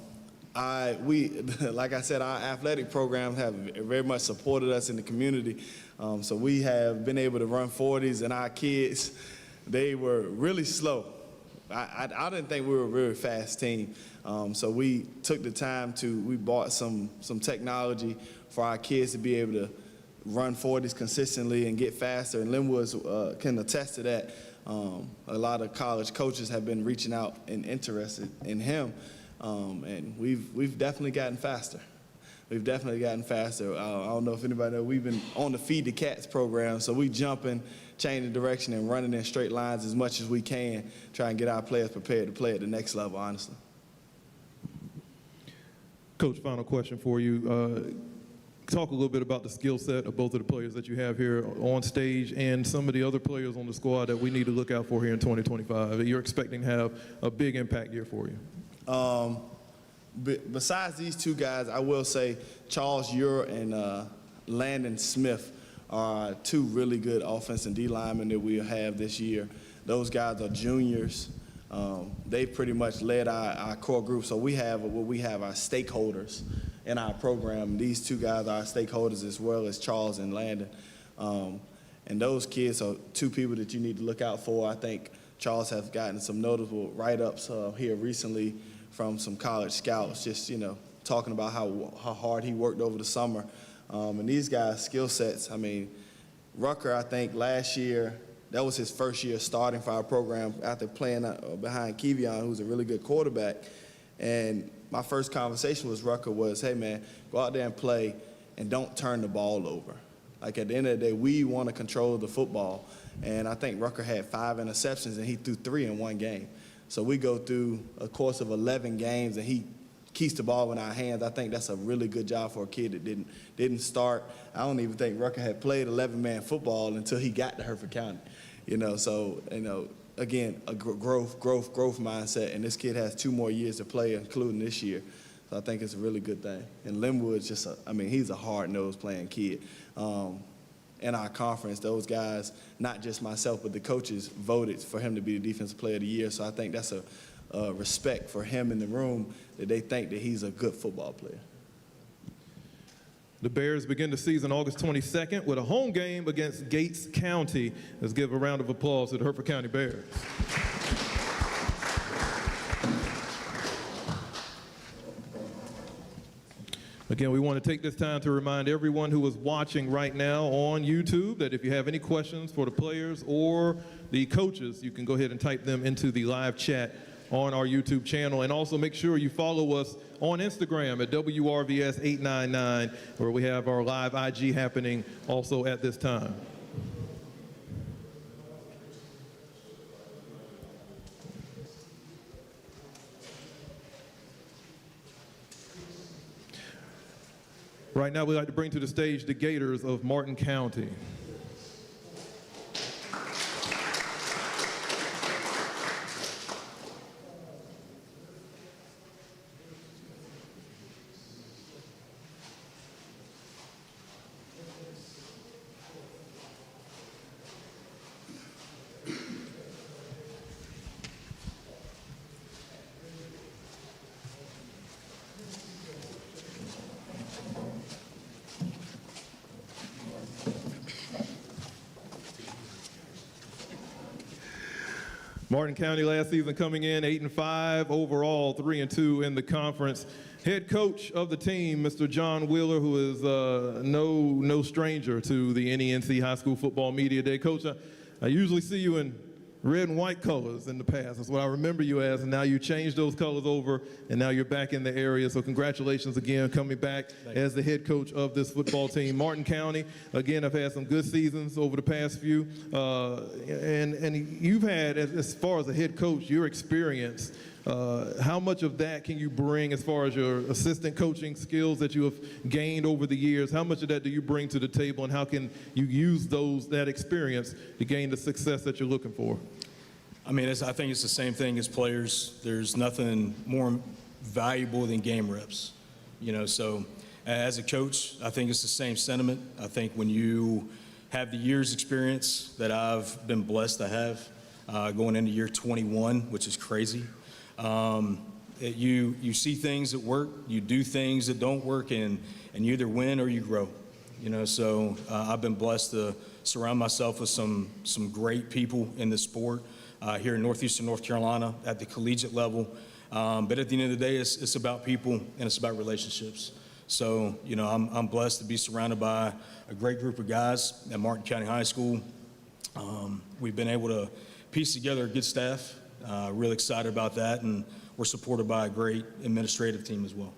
I said, our athletic programs have very much supported us in the community. So we have been able to run 40s, and our kids, they were really slow. I didn't think we were a very fast team. So we took the time we bought some technology for our kids to be able to run 40s consistently and get faster. And Linwood can attest to that. A lot of college coaches have been reaching out and interested in him. And we've definitely gotten faster. We've definitely gotten faster. I don't know if anybody knows, we've been on the Feed the Cats program, so we jumping, changing direction, and running in straight lines as much as we can, try and get our players prepared to play at the next level, honestly. Coach, final question for you. Talk a little bit about the skill set of both of the players that you have here on stage and some of the other players on the squad that we need to look out for here in 2025. You're expecting to have a big impact year for you. Besides these 2 guys, I will say Charles Ure and Landon Smith are 2 really good offensive and D linemen that we'll have this year. Those guys are juniors. They've pretty much led our core group. So we have our stakeholders in our program. These 2 guys are our stakeholders as well as Charles and Landon. And those kids are 2 people that you need to look out for. I think Charles has gotten some notable write-ups here recently from some college scouts, just, you know, talking about how hard he worked over the summer. And these guys' skill sets, I mean, Rucker, I think last year, that was his first year starting for our program after playing behind Kevion, who's a really good quarterback. And my first conversation with Rucker was, hey, man, go out there and play and don't turn the ball over. Like, at the end of the day, we want to control the football. And I think Rucker had 5 interceptions, and he threw 3 in one game. So we go through a course of 11 games, and he keeps the ball in our hands. I think that's a really good job for a kid that didn't start. I don't even think Rucker had played 11-man football until he got to Hereford County. You know, so, you know, again, a growth mindset, and this kid has 2 more years to play, including this year. So I think it's a really good thing. And Linwood's just he's a hard-nosed playing kid. In our conference, those guys, not just myself, but the coaches voted for him to be the Defensive Player of the Year. So I think that's a respect for him in the room that they think that he's a good football player. The Bears begin the season August 22nd with a home game against Gates County. Let's give a round of applause to the Hereford County Bears. Again, we want to take this time to remind everyone who is watching right now on YouTube that if you have any questions for the players or the coaches, you can go ahead and type them into the live chat on our YouTube channel. And also make sure you follow us on Instagram at WRVS-899, where we have our live IG happening also at this time. Right now, we'd like to bring to the stage the Gators of Martin County. Martin County last season coming in 8-5 overall, 3-2 in the conference. Head coach of the team, Mr. John Wheeler, who is no stranger to the NENC High School Football Media Day. Coach, I usually see you in red and white colors in the past. That's what I remember you as, and now you changed those colors over, and now you're back in the area. So congratulations again, coming back as the head coach of this football team. Martin County, again, I've had some good seasons over the past few, and you've had, as far as a head coach, your experience. How much of that can you bring as far as your assistant coaching skills that you have gained over the years? How much of that do you bring to the table, and how can you use that experience to gain the success that you're looking for? I mean, I think it's the same thing as players. There's nothing more valuable than game reps, you know. So as a coach, I think it's the same sentiment. I think when you have the years experience that I've been blessed to have, going into year 21, which is crazy. You see things that work, you do things that don't work, and you either win or you grow, you know. So I've been blessed to surround myself with some great people in the sport here in northeastern North Carolina at the collegiate level. But at the end of the day, it's about people and it's about relationships. So, you know, I'm blessed to be surrounded by a great group of guys at Martin County High School. We've been able to piece together a good staff. Really excited about that, and we're supported by a great administrative team as well.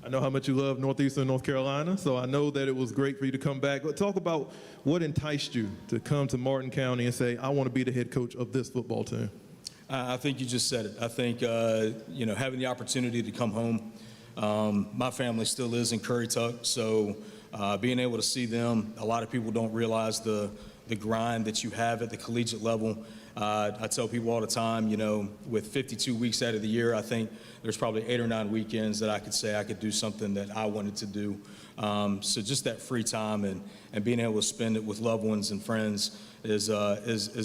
I know how much you love Northeastern North Carolina, so I know that it was great for you to come back. But talk about what enticed you to come to Martin County and say, I want to be the head coach of this football team. I think you just said it. I think, you know, having the opportunity to come home, my family still lives in Currituck, so being able to see them, a lot of people don't realize the grind that you have at the collegiate level. I tell people all the time, you know, with 52 weeks out of the year, I think there's probably 8 or 9 weekends that I could say I could do something that I wanted to do. So just that free time and being able to spend it with loved ones and friends is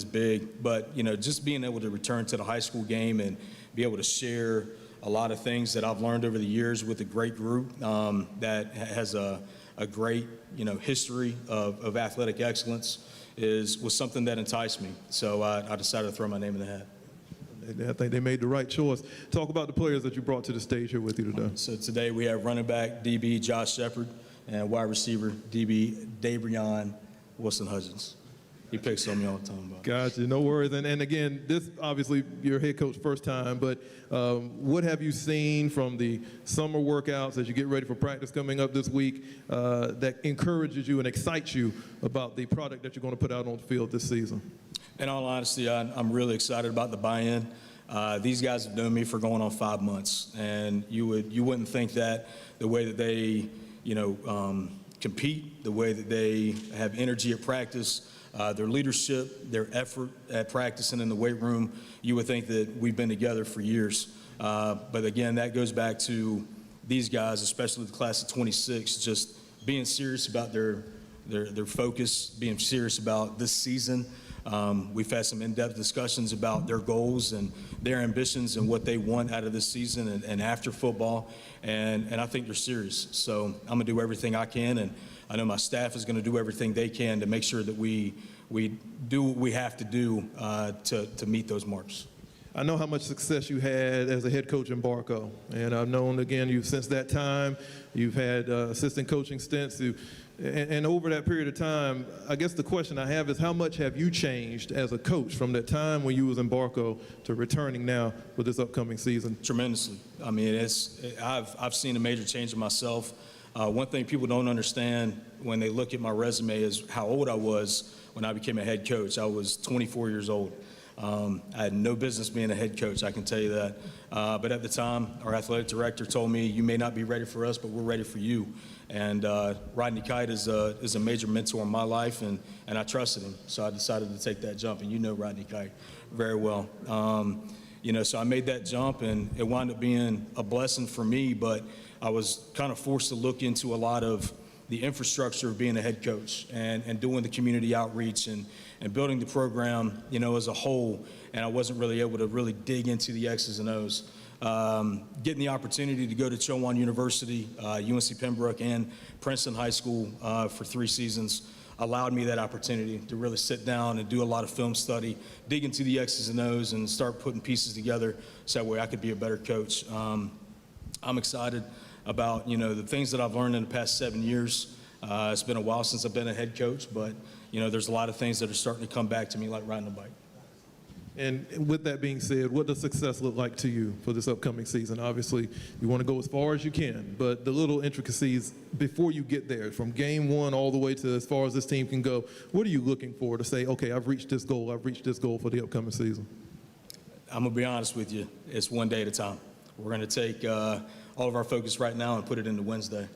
big. But, you know, just being able to return to the high school game and be able to share a lot of things that I've learned over the years with a great group that has a great, you know, history of athletic excellence was something that enticed me. So I decided to throw my name in the hat. I think they made the right choice. Talk about the players that you brought to the stage here with you today. So today we have running back DB Josh Shepard and wide receiver DB Dabrion Wilson-Hudgens. He picks on me all the time. Gotcha, no worries. And again, this obviously your head coach first time, but what have you seen from the summer workouts as you get ready for practice coming up this week that encourages you and excites you about the product that you're going to put out on the field this season? In all honesty, I'm really excited about the buy-in. These guys have known me for going on 5 months, and you wouldn't think that the way that they, you know, compete, the way that they have energy at practice, their leadership, their effort at practicing in the weight room, you would think that we've been together for years. But again, that goes back to these guys, especially the class of 26, just being serious about their focus, being serious about this season. We've had some in-depth discussions about their goals and their ambitions and what they want out of this season and after football, and I think they're serious. So I'm gonna do everything I can, and I know my staff is gonna do everything they can to make sure that we do what we have to do to meet those marks. I know how much success you had as a head coach in Barco, and I've known, again, you since that time. You've had assistant coaching stints. And over that period of time, I guess the question I have is, how much have you changed as a coach from that time when you was in Barco to returning now for this upcoming season? Tremendously. I mean, I've seen a major change in myself. One thing people don't understand when they look at my resume is how old I was when I became a head coach. I was 24 years old. I had no business being a head coach, I can tell you that. But at the time, our athletic director told me, you may not be ready for us, but we're ready for you. And Rodney Kite is a major mentor in my life, and I trusted him. So I decided to take that jump, and you know Rodney Kite very well. So I made that jump, and it wound up being a blessing for me, but I was kind of forced to look into a lot of the infrastructure of being a head coach and doing the community outreach and building the program, as a whole. And I wasn't really able to really dig into the X's and O's. Getting the opportunity to go to Chowan University, UNC Pembroke, and Princeton High School for 3 seasons allowed me that opportunity to really sit down and do a lot of film study, dig into the X's and O's, and start putting pieces together so that way I could be a better coach. I'm excited about, the things that I've learned in the past 7 years. It's been a while since I've been a head coach, but, there's a lot of things that are starting to come back to me, like riding a bike. And with that being said, what does success look like to you for this upcoming season? Obviously, you want to go as far as you can, but the little intricacies before you get there, from game one all the way to as far as this team can go, what are you looking for to say, okay, I've reached this goal for the upcoming season? I'm going to be honest with you. It's one day at a time. We're going to take all of our focus right now and put it into Wednesday,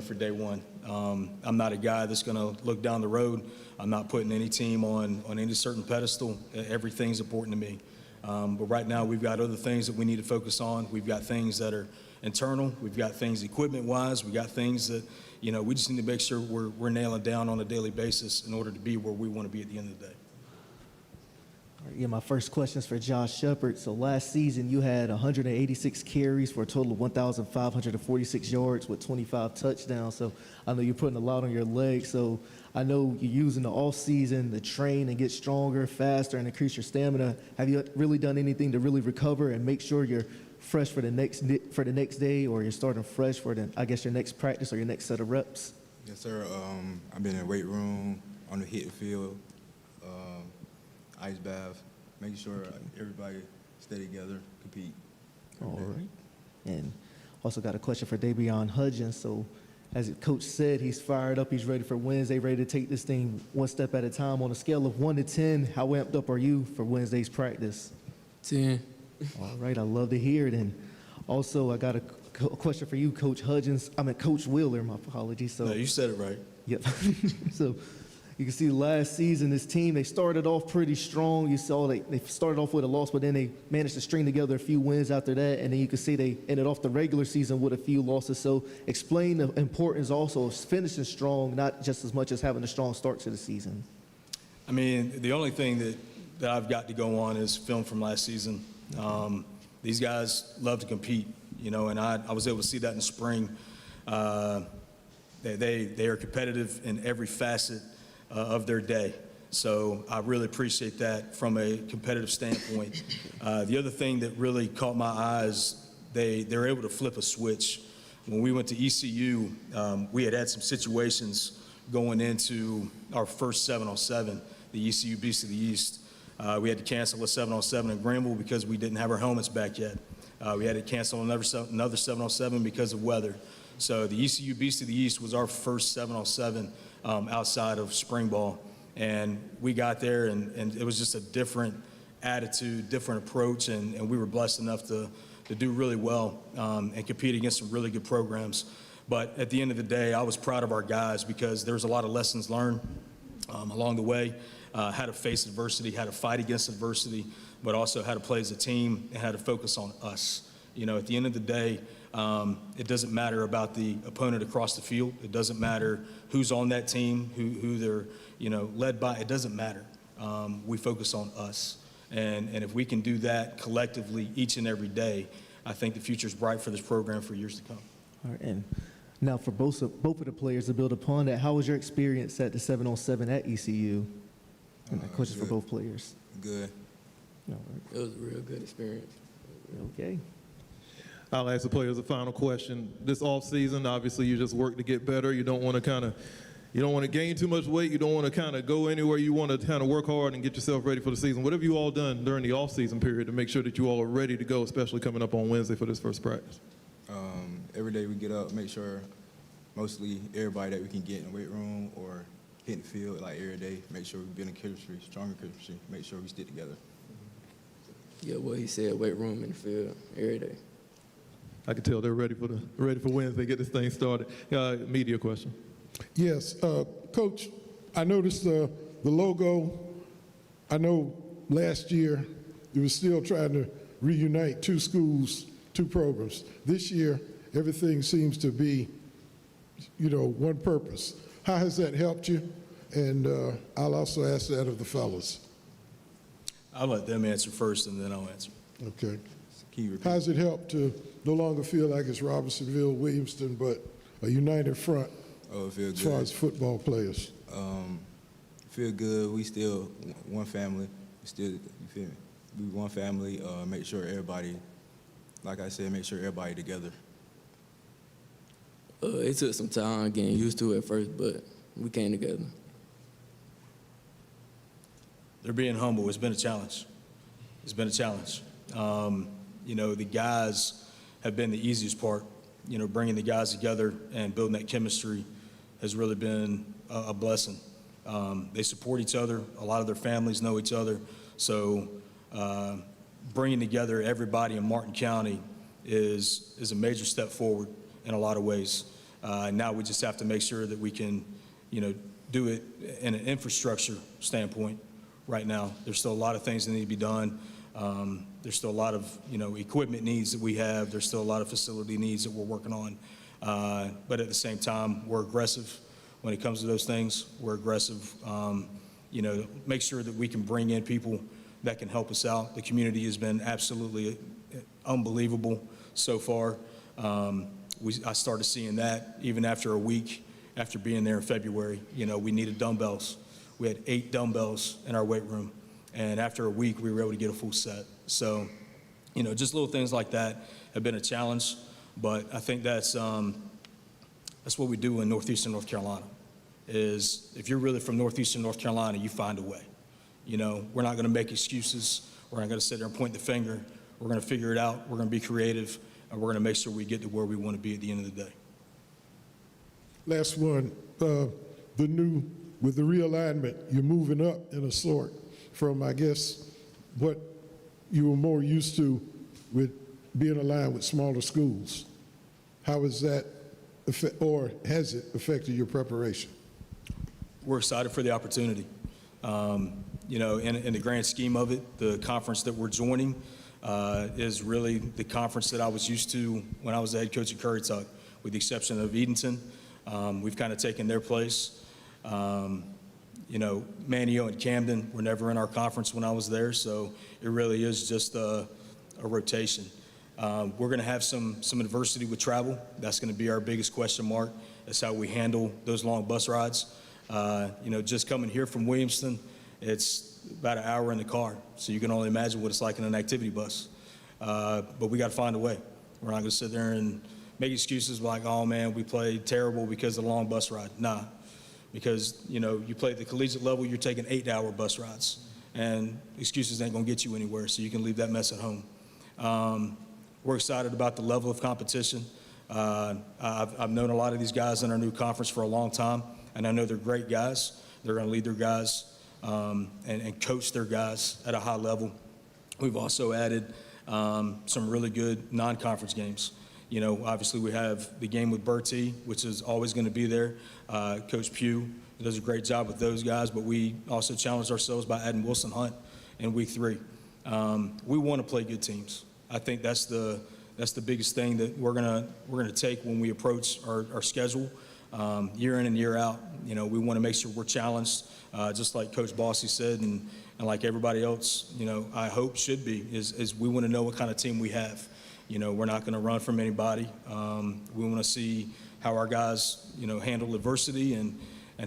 for day one. I'm not a guy that's going to look down the road. I'm not putting any team on any certain pedestal. Everything's important to me. But right now, we've got other things that we need to focus on. We've got things that are internal. We've got things equipment-wise. We've got things that, we just need to make sure we're nailing down on a daily basis in order to be where we want to be at the end of the day. All right, yeah, my first question is for Josh Shepard. So last season, you had 186 carries for a total of 1,546 yards with 25 touchdowns. So I know you're putting a lot on your legs. So I know you're using the off season to train and get stronger, faster, and increase your stamina. Have you really done anything to really recover and make sure you're fresh for the next day, or you're starting fresh for your next practice or your next set of reps? Yes, sir. I've been in the weight room, on the hitting field, ice bath, making sure everybody stay together, compete. All right. And also got a question for Davion Hudgens. So as the coach said, he's fired up, he's ready for Wednesday, ready to take this thing one step at a time. On a scale of 1 to 10, how amped up are you for Wednesday's practice? 10. All right, I love to hear it. And also, I got a question for you, Coach Wheeler, my apologies. So, No, you said it right. Yep. So you can see last season, this team, they started off pretty strong. You saw they started off with a loss, but then they managed to string together a few wins after that. And then you can see they ended off the regular season with a few losses. So explain the importance also of finishing strong, not just as much as having a strong start to the season. I mean, the only thing that I've got to go on is film from last season. These guys love to compete, and I was able to see that in the spring. They are competitive in every facet of their day. So I really appreciate that from a competitive standpoint. The other thing that really caught my eyes, they're able to flip a switch. When we went to ECU, we had some situations going into our first 7-on-7, the ECU Beast of the East. We had to cancel a 7-on-7 in Greenville because we didn't have our helmets back yet. We had to cancel another 7-on-7 because of weather. So the ECU Beast of the East was our first 7-on-7 outside of spring ball. And we got there, and it was just a different attitude, different approach, and we were blessed enough to do really well and compete against some really good programs. But at the end of the day, I was proud of our guys because there was a lot of lessons learned along the way. How to face adversity, how to fight against adversity, but also how to play as a team and how to focus on us. At the end of the day, it doesn't matter about the opponent across the field. It doesn't matter who's on that team, who they're, led by. It doesn't matter. We focus on us. And if we can do that collectively each and every day, I think the future's bright for this program for years to come. All right, and now for both of the players to build upon that, how was your experience at the 7-on-7 at ECU? And that question for both players. Good. It was a real good experience. Okay. I'll ask the players a final question. This off season, obviously, you just work to get better. You don't want to gain too much weight. You don't want to kind of go anywhere. You want to kind of work hard and get yourself ready for the season. What have you all done during the off season period to make sure that you all are ready to go, especially coming up on Wednesday for this first practice? Every day we get up, make sure mostly everybody that we can get in the weight room or hit in the field, like every day, make sure we build a chemistry, stronger chemistry, make sure we stick together. Yeah, what he said, weight room in the field every day. I can tell they're ready for Wednesday. Get this thing started. Media question. Yes, Coach, I noticed the logo. I know last year you were still trying to reunite two schools, two programs. This year, everything seems to be, one purpose. How has that helped you? And I'll also ask that of the fellas. I'll let them answer first, and then I'll answer. Okay. How has it helped to no longer feel like it's Robertsonville, Williamston, but a united front as far as football players? Feel good. We still one family. You feel me? We one family. Make sure everybody, like I said, make sure everybody together. It took some time getting used to it at first, but we came together. They're being humble. It's been a challenge. It's been a challenge. The guys have been the easiest part. Bringing the guys together and building that chemistry has really been a blessing. They support each other. A lot of their families know each other. So bringing together everybody in Martin County is a major step forward in a lot of ways. Now we just have to make sure that we can, do it in an infrastructure standpoint. Right now, there's still a lot of things that need to be done. There's still a lot of, equipment needs that we have. There's still a lot of facility needs that we're working on. But at the same time, we're aggressive when it comes to those things. We're aggressive, make sure that we can bring in people that can help us out. The community has been absolutely unbelievable so far. I started seeing that even after a week after being there in February. We needed dumbbells. We had 8 dumbbells in our weight room. And after a week, we were able to get a full set. So, just little things like that have been a challenge. But I think that's what we do in Northeastern North Carolina, is if you're really from Northeastern North Carolina, you find a way. We're not going to make excuses. We're not going to sit there and point the finger. We're going to figure it out. We're going to be creative. And we're going to make sure we get to where we want to be at the end of the day. Last one, with the realignment, you're moving up in a sort from, I guess, what you were more used to with being aligned with smaller schools. How has that, or has it affected your preparation? We're excited for the opportunity. In the grand scheme of it, the conference that we're joining is really the conference that I was used to when I was the head coach at Curry Tuck, with the exception of Edenton. We've kind of taken their place. Manio and Camden were never in our conference when I was there, so it really is just a rotation. We're going to have some adversity with travel. That's going to be our biggest question mark. That's how we handle those long bus rides. Just coming here from Williamston, it's about an hour in the car, so you can only imagine what it's like in an activity bus. But we got to find a way. We're not going to sit there and make excuses like, oh man, we played terrible because of the long bus ride. Nah. Because, you play at the collegiate level, you're taking 8-hour bus rides. And excuses ain't going to get you anywhere, so you can leave that mess at home. We're excited about the level of competition. I've known a lot of these guys in our new conference for a long time, and I know they're great guys. They're going to lead their guys and coach their guys at a high level. We've also added some really good non-conference games. Obviously we have the game with Bertie, which is always going to be there. Coach Pugh does a great job with those guys, but we also challenged ourselves by adding Wilson Hunt in week 3. We want to play good teams. I think that's the biggest thing that we're gonna take when we approach our schedule, year in and year out. We want to make sure we're challenged, just like Coach Bossy said, and like everybody else. I hope should be is we want to know what kind of team we have. We're not going to run from anybody. We want to see how our guys, handle adversity and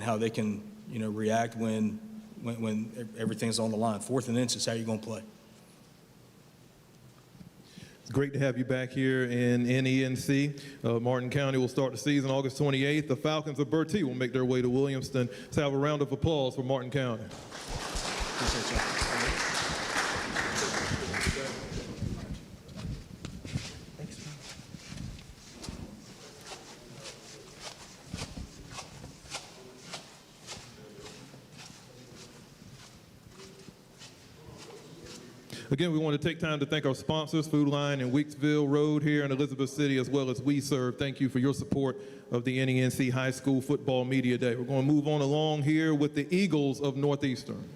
how they can, react when everything's on the line. 4th and inches, how you going to play? It's great to have you back here in NENC. Martin County will start the season August 28th. The Falcons of Bertie will make their way to Williamston. Let's have a round of applause for Martin County. Appreciate y'all. Again, we want to take time to thank our sponsors, Food Line and Weeksville Road here in Elizabeth City, as well as We Serve. Thank you for your support of the NENC High School Football Media Day. We're going to move on along here with the Eagles of Northeastern.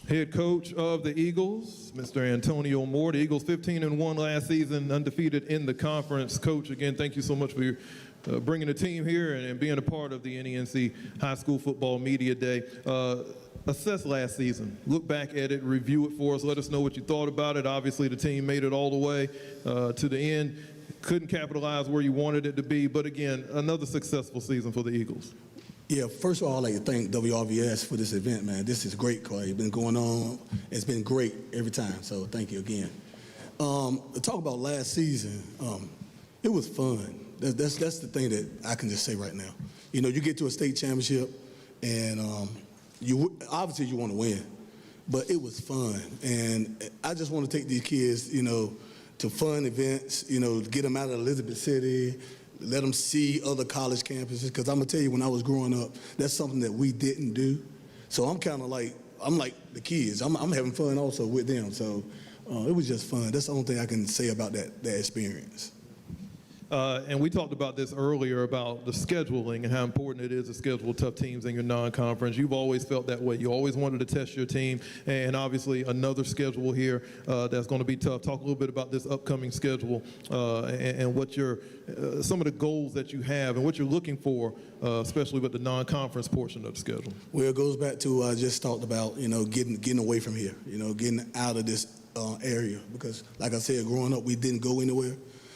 Head coach of the Eagles, Mr. Antonio Moore. The Eagles 15-1 last season, undefeated in the conference. Coach, again, thank you so much for bringing the team here and being a part of the NENC High School Football Media Day. Assess last season. Look back at it, review it for us. Let us know what you thought about it. Obviously, the team made it all the way to the end. Couldn't capitalize where you wanted it to be, but again, another successful season for the Eagles. Yeah, first of all, I'd like to thank WRVS for this event, man. This is great, Clay. It's been going on. It's been great every time, so thank you again. To talk about last season, it was fun. That's the thing that I can just say right now. You know, you get to a state championship, and obviously you want to win, but it was fun. And I just want to take these kids, you know, to fun events, you know, get them out of Elizabeth City, let them see other college campuses, because I'm going to tell you, when I was growing up, that's something that we didn't do. So I'm kind of like, I'm like the kids. I'm having fun also with them. So it was just fun. That's the only thing I can say about that experience. And we talked about this earlier about the scheduling and how important it is to schedule tough teams in your non-conference. You've always felt that way. You always wanted to test your team, and obviously another schedule here that's going to be tough. Talk a little bit about this upcoming schedule and what some of the goals that you have and what you're looking for, especially with the non-conference portion of the schedule. Well, it goes back to what I just talked about, you know, getting away from here, you know, getting out of this area, because like I said, growing up, we didn't go anywhere.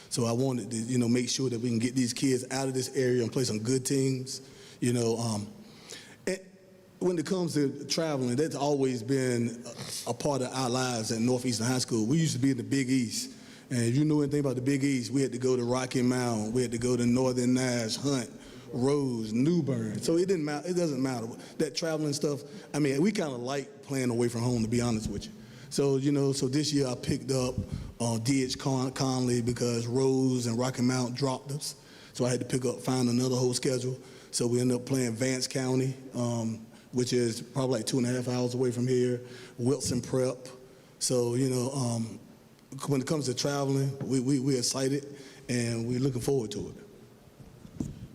So I wanted to, you know, make sure that we can get these kids out of this area and play some good teams. You know, when it comes to traveling, that's always been a part of our lives at Northeastern High School. We used to be in the Big East. And if you know anything about the Big East, we had to go to Rocky Mount, we had to go to Northern Nash, Hunt, Rose, New Bern. So it didn't matter. It doesn't matter. That traveling stuff, I mean, we kind of like playing away from home, to be honest with you. So, you know, so this year I picked up D.H. Conley because Rose and Rocky Mount dropped us. So I had to find another whole schedule. So we ended up playing Vance County, which is probably like 2.5 hours away from here, Wilson Prep. So, you know, when it comes to traveling, we're excited and we're looking forward to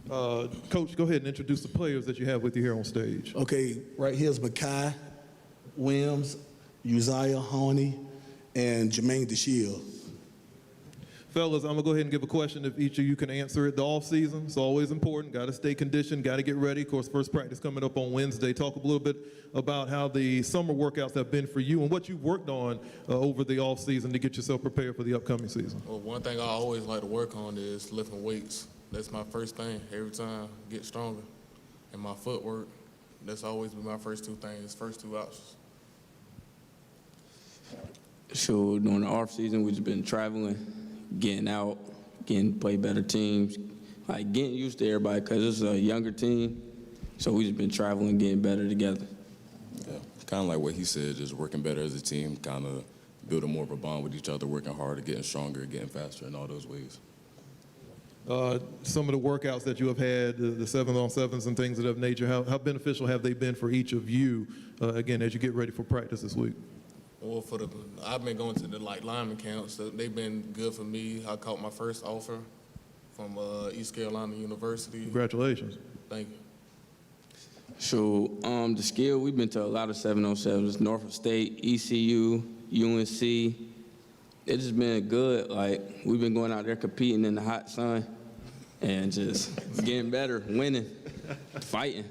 it. Coach, go ahead and introduce the players that you have with you here on stage. Okay, right here's Makai Williams, Uzziah Honey, and Jermaine DeShield. Fellas, I'm going to go ahead and give a question if each of you can answer it. The off-season, it's always important. Got to stay conditioned, got to get ready. Of course, first practice coming up on Wednesday. Talk a little bit about how the summer workouts have been for you and what you've worked on over the off-season to get yourself prepared for the upcoming season. Well, one thing I always like to work on is lifting weights. That's my first thing every time, get stronger. And my footwork, that's always been my first two things, first two options. So during the off season, we've just been traveling, getting out, getting to play better teams, like getting used to everybody because it's a younger team. So we just been traveling, getting better together. Yeah, kind of like what he said, just working better as a team, kind of building more of a bond with each other, working harder, getting stronger, getting faster in all those ways. Some of the workouts that you have had, the 7-on-7s and things of that nature, how beneficial have they been for each of you, again, as you get ready for practice this week? Well, I've been going to the lineman camps. So they've been good for me. I caught my first offer from East Carolina University. Congratulations. Thank you. So the skill, we've been to a lot of 7-on-7s, Norfolk State, ECU, UNC, It's just been good. Like, we've been going out there competing in the hot sun and just getting better, winning, fighting.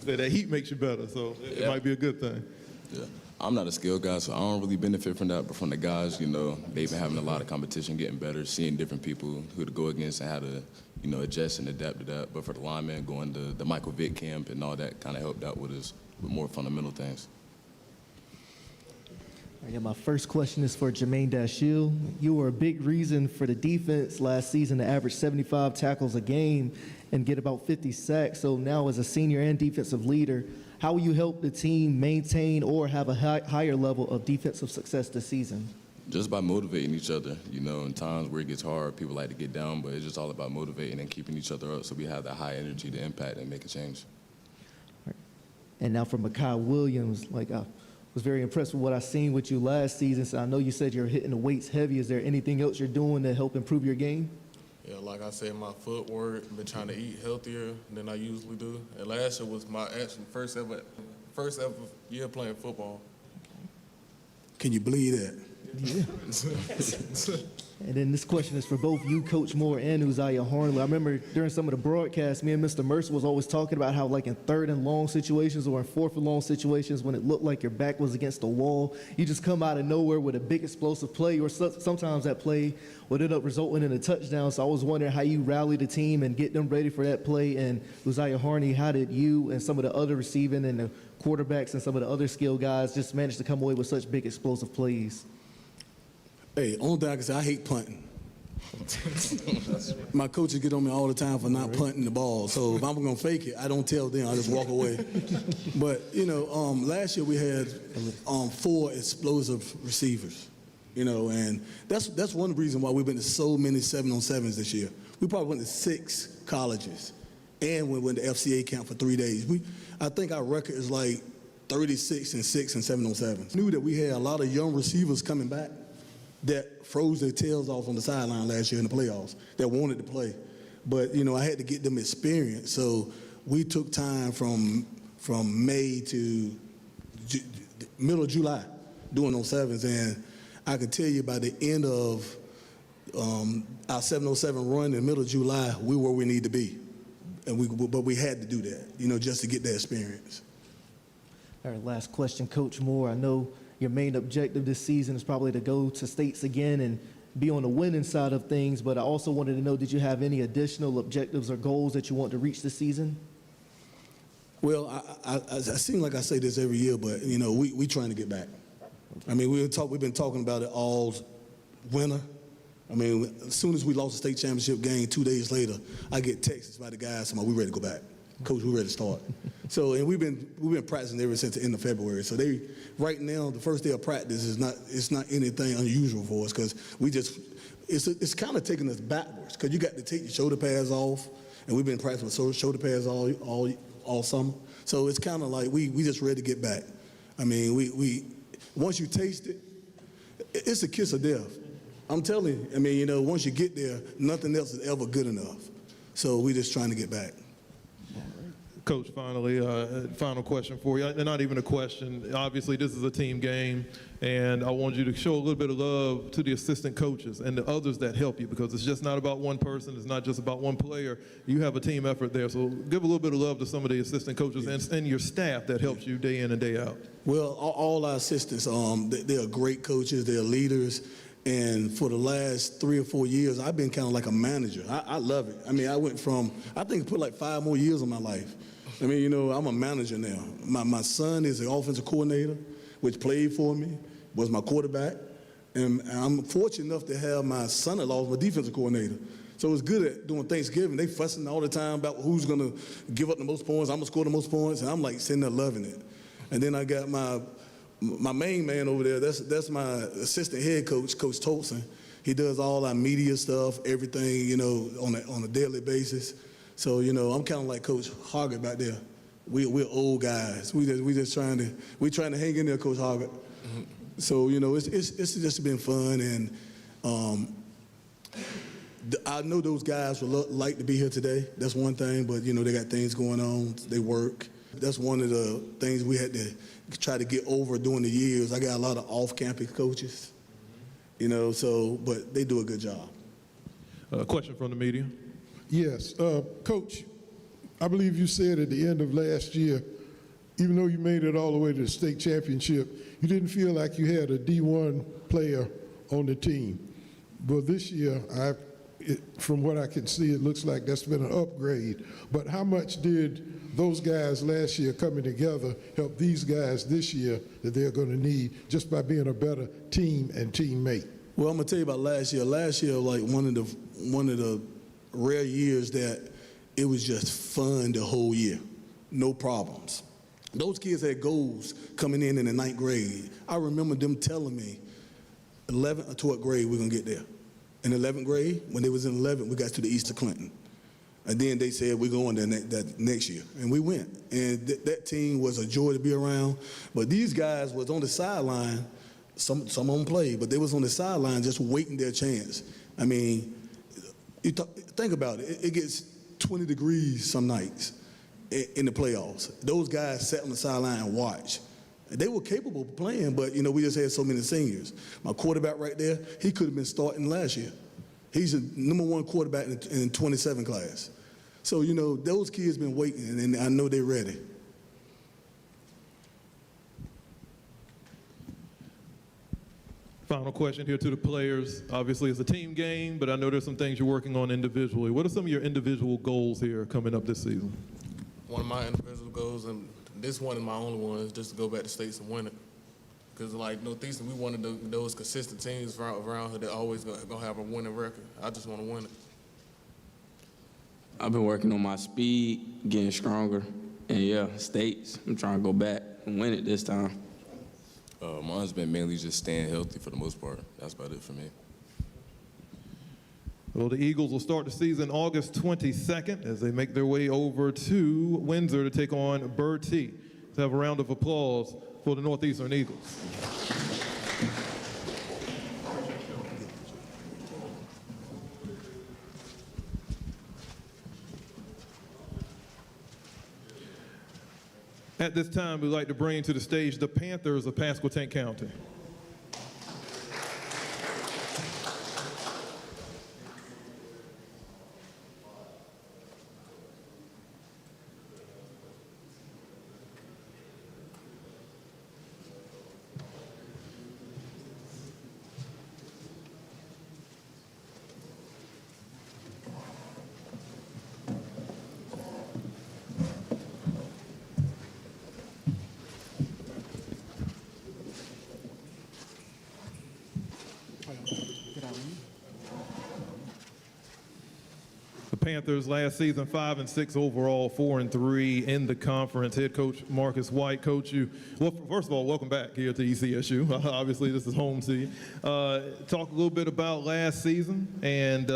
That heat makes you better, so it might be a good thing. Yeah. I'm not a skilled guy, so I don't really benefit from that. But from the guys, they've been having a lot of competition, getting better, seeing different people who to go against and how to, adjust and adapt to that. But for the linemen, going to the Michael Vick camp and all that kind of helped out with us with more fundamental things. All right, my first question is for Jermaine Dashiell. You were a big reason for the defense last season to average 75 tackles a game and get about 50 sacks. So now as a senior and defensive leader, how will you help the team maintain or have a higher level of defensive success this season? Just by motivating each other. In times where it gets hard, people like to get down, but it's just all about motivating and keeping each other up so we have that high energy to impact and make a change. Right. And now for Mekhi Williams, I was very impressed with what I seen with you last season. So I know you said you're hitting the weights heavy. Is there anything else you're doing to help improve your game? Yeah, like I said, my footwork, been trying to eat healthier than I usually do. And last year was my actual first ever year playing football. Can you believe that? Yeah. And then this question is for both you, Coach Moore, and Uzziah Harnley. I remember during some of the broadcasts, me and Mr. Mercer was always talking about how, in third and long situations or in fourth and long situations, when it looked like your back was against the wall, you just come out of nowhere with a big explosive play, or sometimes that play would end up resulting in a touchdown. So I was wondering how you rally the team and get them ready for that play. And Uzziah Harnley, how did you and some of the other receiving and the quarterbacks and some of the other skill guys just manage to come away with such big explosive plays? Hey, only thing I can say, I hate punting. My coaches get on me all the time for not punting the ball. So if I'm going to fake it, I don't tell them. I just walk away. But, last year we had 4 explosive receivers, and that's one reason why we've been to so many 7-on-7s this year. We probably went to 6 colleges, and we went to FCA camp for 3 days. I think our record is 36 and 6 and 7-on-7s. Knew that we had a lot of young receivers coming back that froze their tails off on the sideline last year in the playoffs that wanted to play. But, I had to get them experience. So we took time from May to middle of July doing those 7s. And I can tell you by the end of our 7-on-7 run in the middle of July, we were where we need to be. But we had to do that, just to get that experience. All right, last question, Coach Moore. I know your main objective this season is probably to go to states again and be on the winning side of things, but I also wanted to know, did you have any additional objectives or goals that you want to reach this season? Well, I seem like I say this every year, but, we trying to get back. I mean, we've been talking about it all winter. I mean, as soon as we lost the state championship game, 2 days later, I get texts by the guys saying, "We ready to go back. Coach, we're ready to start." So, and we've been practicing ever since the end of February. So right now, the first day of practice is not anything unusual for us, because it's kind of taking us backwards, because you got to take your shoulder pads off, and we've been practicing with shoulder pads all summer. So it's kind of like we just ready to get back. I mean, we once you taste it, it's a kiss of death. I'm telling you. I mean, once you get there, nothing else is ever good enough. So we're just trying to get back. Coach, finally, final question for you. And not even a question. Obviously, this is a team game, and I want you to show a little bit of love to the assistant coaches and the others that help you, because it's just not about one person. It's not just about one player. You have a team effort there. So give a little bit of love to some of the assistant coaches and your staff that helps you day in and day out. Well, all our assistants, they are great coaches. They're leaders. And for the last 3 or 4 years, I've been kind of like a manager. I love it. I mean, I think it put like 5 more years on my life. I mean, I'm a manager now. My son is the offensive coordinator, which played for me, was my quarterback. And I'm fortunate enough to have my son-in-law as my defensive coordinator. So it's good at doing Thanksgiving. They fussing all the time about who's going to give up the most points. I'm going to score the most points. And I'm like sitting there loving it. And then I got my main man over there, that's my assistant head coach, Coach Tolson. He does all our media stuff, everything, on a daily basis. So, I'm kind of like Coach Hoggett back there. We're old guys. We're trying to hang in there, Coach Hoggett. Mm-hmm. So, it's just been fun, and I know those guys would like to be here today. That's one thing, but they got things going on. They work. That's one of the things we had to try to get over during the years. I got a lot of off-campus coaches, You know, so, but they do a good job. Question from the media. Yes. Coach, I believe you said at the end of last year, even though you made it all the way to the state championship, you didn't feel like you had a D1 player on the team. But this year, from what I can see, it looks like that's been an upgrade. But how much did those guys last year coming together help these guys this year that they're going to need just by being a better team and teammate? Well, I'm gonna tell you about last year. Last year, like one of the rare years that it was just fun the whole year, no problems. Those kids had goals coming in the 9th grade. I remember them telling me, 11th or 12th grade, we're gonna get there. In 11th grade, when they was in 11th, we got to the East of Clinton. And then they said, we're going there that next year. And we went. And that team was a joy to be around. But these guys was on the sideline. Some of them played, but they was on the sideline just waiting their chance. I mean, think about it. It gets 20 degrees some nights in the playoffs. Those guys sat on the sideline and watched. They were capable of playing, but, you know, we just had so many seniors. My quarterback right there, he could have been starting last year. He's the #1 quarterback in 27 class. So, you know, those kids been waiting, and I know they're ready. Final question here to the players. Obviously, it's a team game, but I know there's some things you're working on individually. What are some of your individual goals here coming up this season? One of my individual goals, and this one is my only one, is just to go back to states and win it. Because, like Northeastern, we one of those consistent teams around here that always gonna have a winning record. I just want to win it. I've been working on my speed, getting stronger, and yeah, states. I'm trying to go back and win it this time. Mine's been mainly just staying healthy for the most part. That's about it for me. Well, the Eagles will start the season August 22nd as they make their way over to Windsor to take on Bertie. Let's have a round of applause for the Northeastern Eagles. At this time, we'd like to bring to the stage the Panthers of Pasquotank County. Panthers last season 5-6 overall, 4-3 in the conference. Head coach Marcus White, coach you. Well, first of all, welcome back here to ECSU. Obviously, this is home to you. Talk a little bit about last season and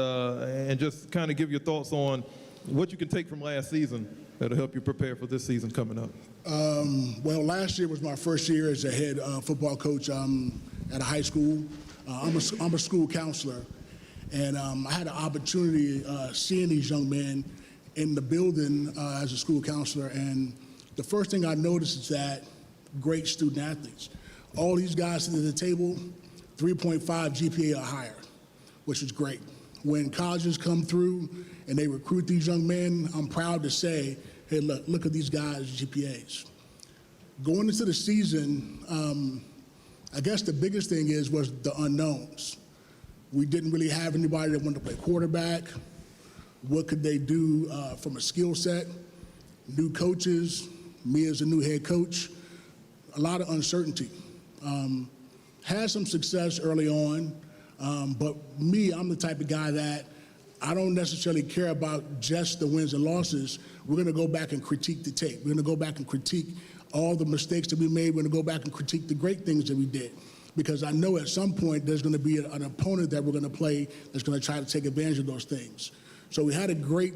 just kind of give your thoughts on what you can take from last season that'll help you prepare for this season coming up. Well, last year was my first year as a head football coach at a high school. I'm a school counselor. And I had an opportunity seeing these young men in the building as a school counselor. And the first thing I noticed is that great student athletes. All these guys sitting at the table, 3.5 GPA or higher, which is great. When colleges come through and they recruit these young men, I'm proud to say, hey, look at these guys' GPAs. Going into the season, I guess the biggest thing was the unknowns. We didn't really have anybody that wanted to play quarterback. What could they do from a skill set? New coaches, me as a new head coach, a lot of uncertainty. Had some success early on, but me, I'm the type of guy that I don't necessarily care about just the wins and losses. We're gonna go back and critique the tape. We're gonna go back and critique all the mistakes that we made. We're gonna go back and critique the great things that we did. Because I know at some point there's going to be an opponent that we're going to play that's going to try to take advantage of those things. So we had a great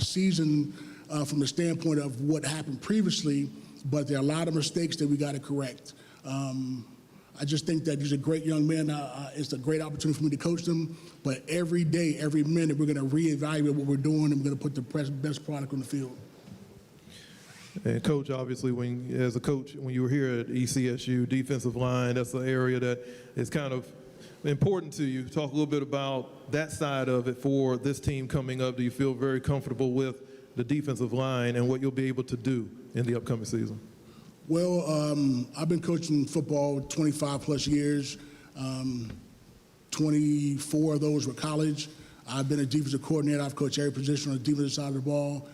season from the standpoint of what happened previously, but there are a lot of mistakes that we got to correct. I just think that these are great young men. It's a great opportunity for me to coach them, but every day, every minute, we're going to reevaluate what we're doing and we're going to put the best product on the field. And Coach, obviously, when you were here at ECSU, defensive line, that's an area that is kind of important to you. Talk a little bit about that side of it for this team coming up. Do you feel very comfortable with the defensive line and what you'll be able to do in the upcoming season? Well, I've been coaching football 25 plus years. 24 of those were college. I've been a defensive coordinator. I've coached every position on the defensive side of the ball.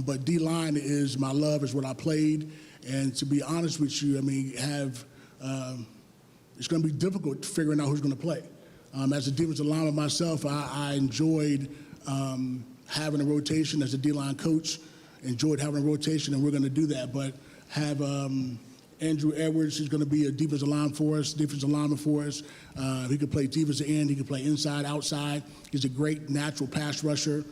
But D-line is my love, is what I played. And to be honest with you, I mean, it's going to be difficult figuring out who's going to play. As a defensive lineman myself, I enjoyed having a rotation as a D-line coach, enjoyed having a rotation, and we're going to do that. But have Andrew Edwards, who's going to be a defensive lineman for us. He can play defensive end. He can play inside, outside. He's a great natural pass rusher.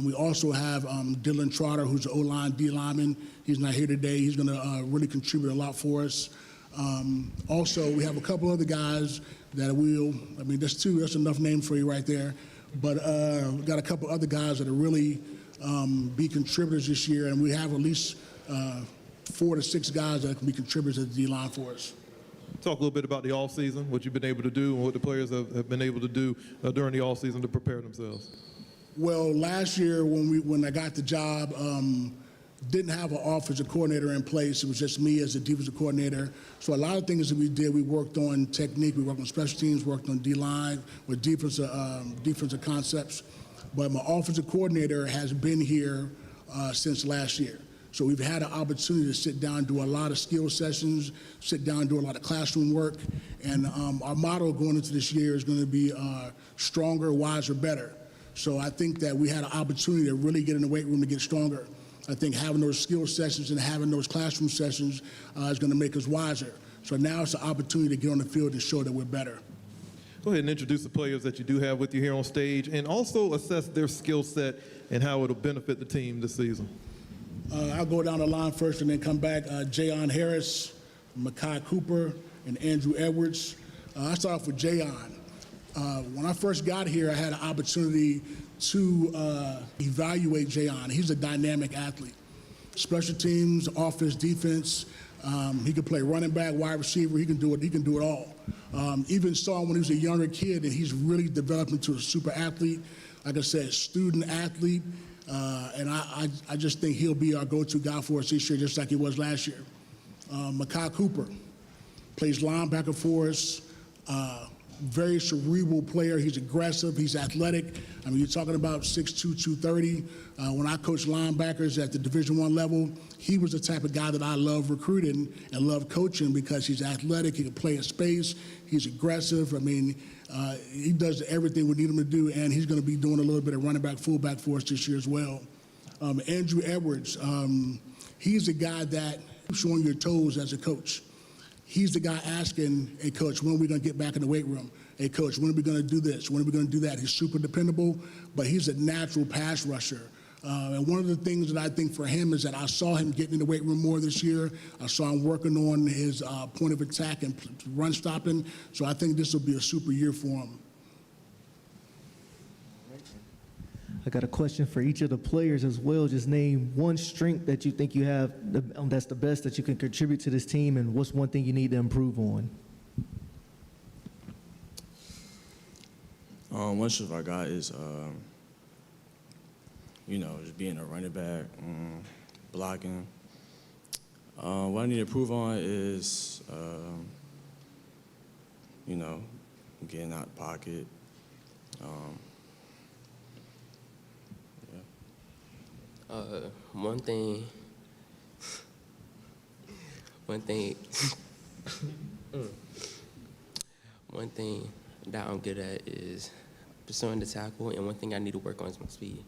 We also have Dylan Trotter, who's an O-line D lineman. He's not here today. He's going to really contribute a lot for us. Also, we have a couple other guys that that's two. That's enough names for you right there. But we've got a couple other guys that are really be contributors this year, and we have at least 4 to 6 guys that can be contributors at the D-line for us. Talk a little bit about the offseason, what you've been able to do and what the players have been able to do during the offseason to prepare themselves. Well, last year when I got the job, didn't have an offensive coordinator in place. It was just me as a defensive coordinator. So a lot of things that we did, we worked on technique, we worked on special teams, worked on D-line with defensive concepts. But my offensive coordinator has been here since last year. So we've had an opportunity to sit down and do a lot of skill sessions, sit down and do a lot of classroom work. And our motto going into this year is going to be stronger, wiser, better. So I think that we had an opportunity to really get in the weight room to get stronger. I think having those skill sessions and having those classroom sessions is going to make us wiser. So now it's an opportunity to get on the field and show that we're better. Go ahead and introduce the players that you do have with you here on stage, and also assess their skill set and how it'll benefit the team this season. I'll go down the line first and then come back. Jayon Harris, Mekhi Cooper, and Andrew Edwards. I start off with Jayon. When I first got here, I had an opportunity to evaluate Jayon. He's a dynamic athlete. Special teams, offense, defense. He can play running back, wide receiver. He can do it. He can do it all. Even saw him when he was a younger kid, and he's really developed into a super athlete. Like I said, student athlete. And I just think he'll be our go-to guy for us this year, just like he was last year. Mekhi Cooper plays linebacker for us. Very cerebral player. He's aggressive. He's athletic. I mean, you're talking about 6'2", 230. When I coached linebackers at the Division I level, he was the type of guy that I love recruiting and love coaching because he's athletic. He can play in space. He's aggressive. I mean, he does everything we need him to do, and he's going to be doing a little bit of running back, fullback for us this year as well. Andrew Edwards, he's a guy that showing your toes as a coach. He's the guy asking, hey, coach, when are we going to get back in the weight room? Hey, coach, when are we going to do this? When are we going to do that? He's super dependable, but he's a natural pass rusher. And one of the things that I think for him is that I saw him getting in the weight room more this year. I saw him working on his point of attack and run stopping. So I think this will be a super year for him. I got a question for each of the players as well. Just name one strength that you think you have that's the best that you can contribute to this team, and what's one thing you need to improve on? One strength I got is, just being a running back, blocking. What I need to improve on is, getting out of pocket. One thing that I'm good at is pursuing the tackle, and one thing I need to work on is my speed.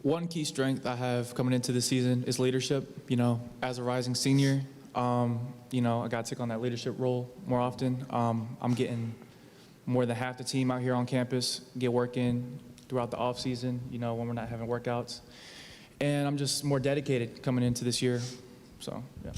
One key strength I have coming into the season is leadership. As a rising senior, I got to take on that leadership role more often. I'm getting more than half the team out here on campus, get work in throughout the off season, when we're not having workouts. And I'm just more dedicated coming into this year, so, yeah.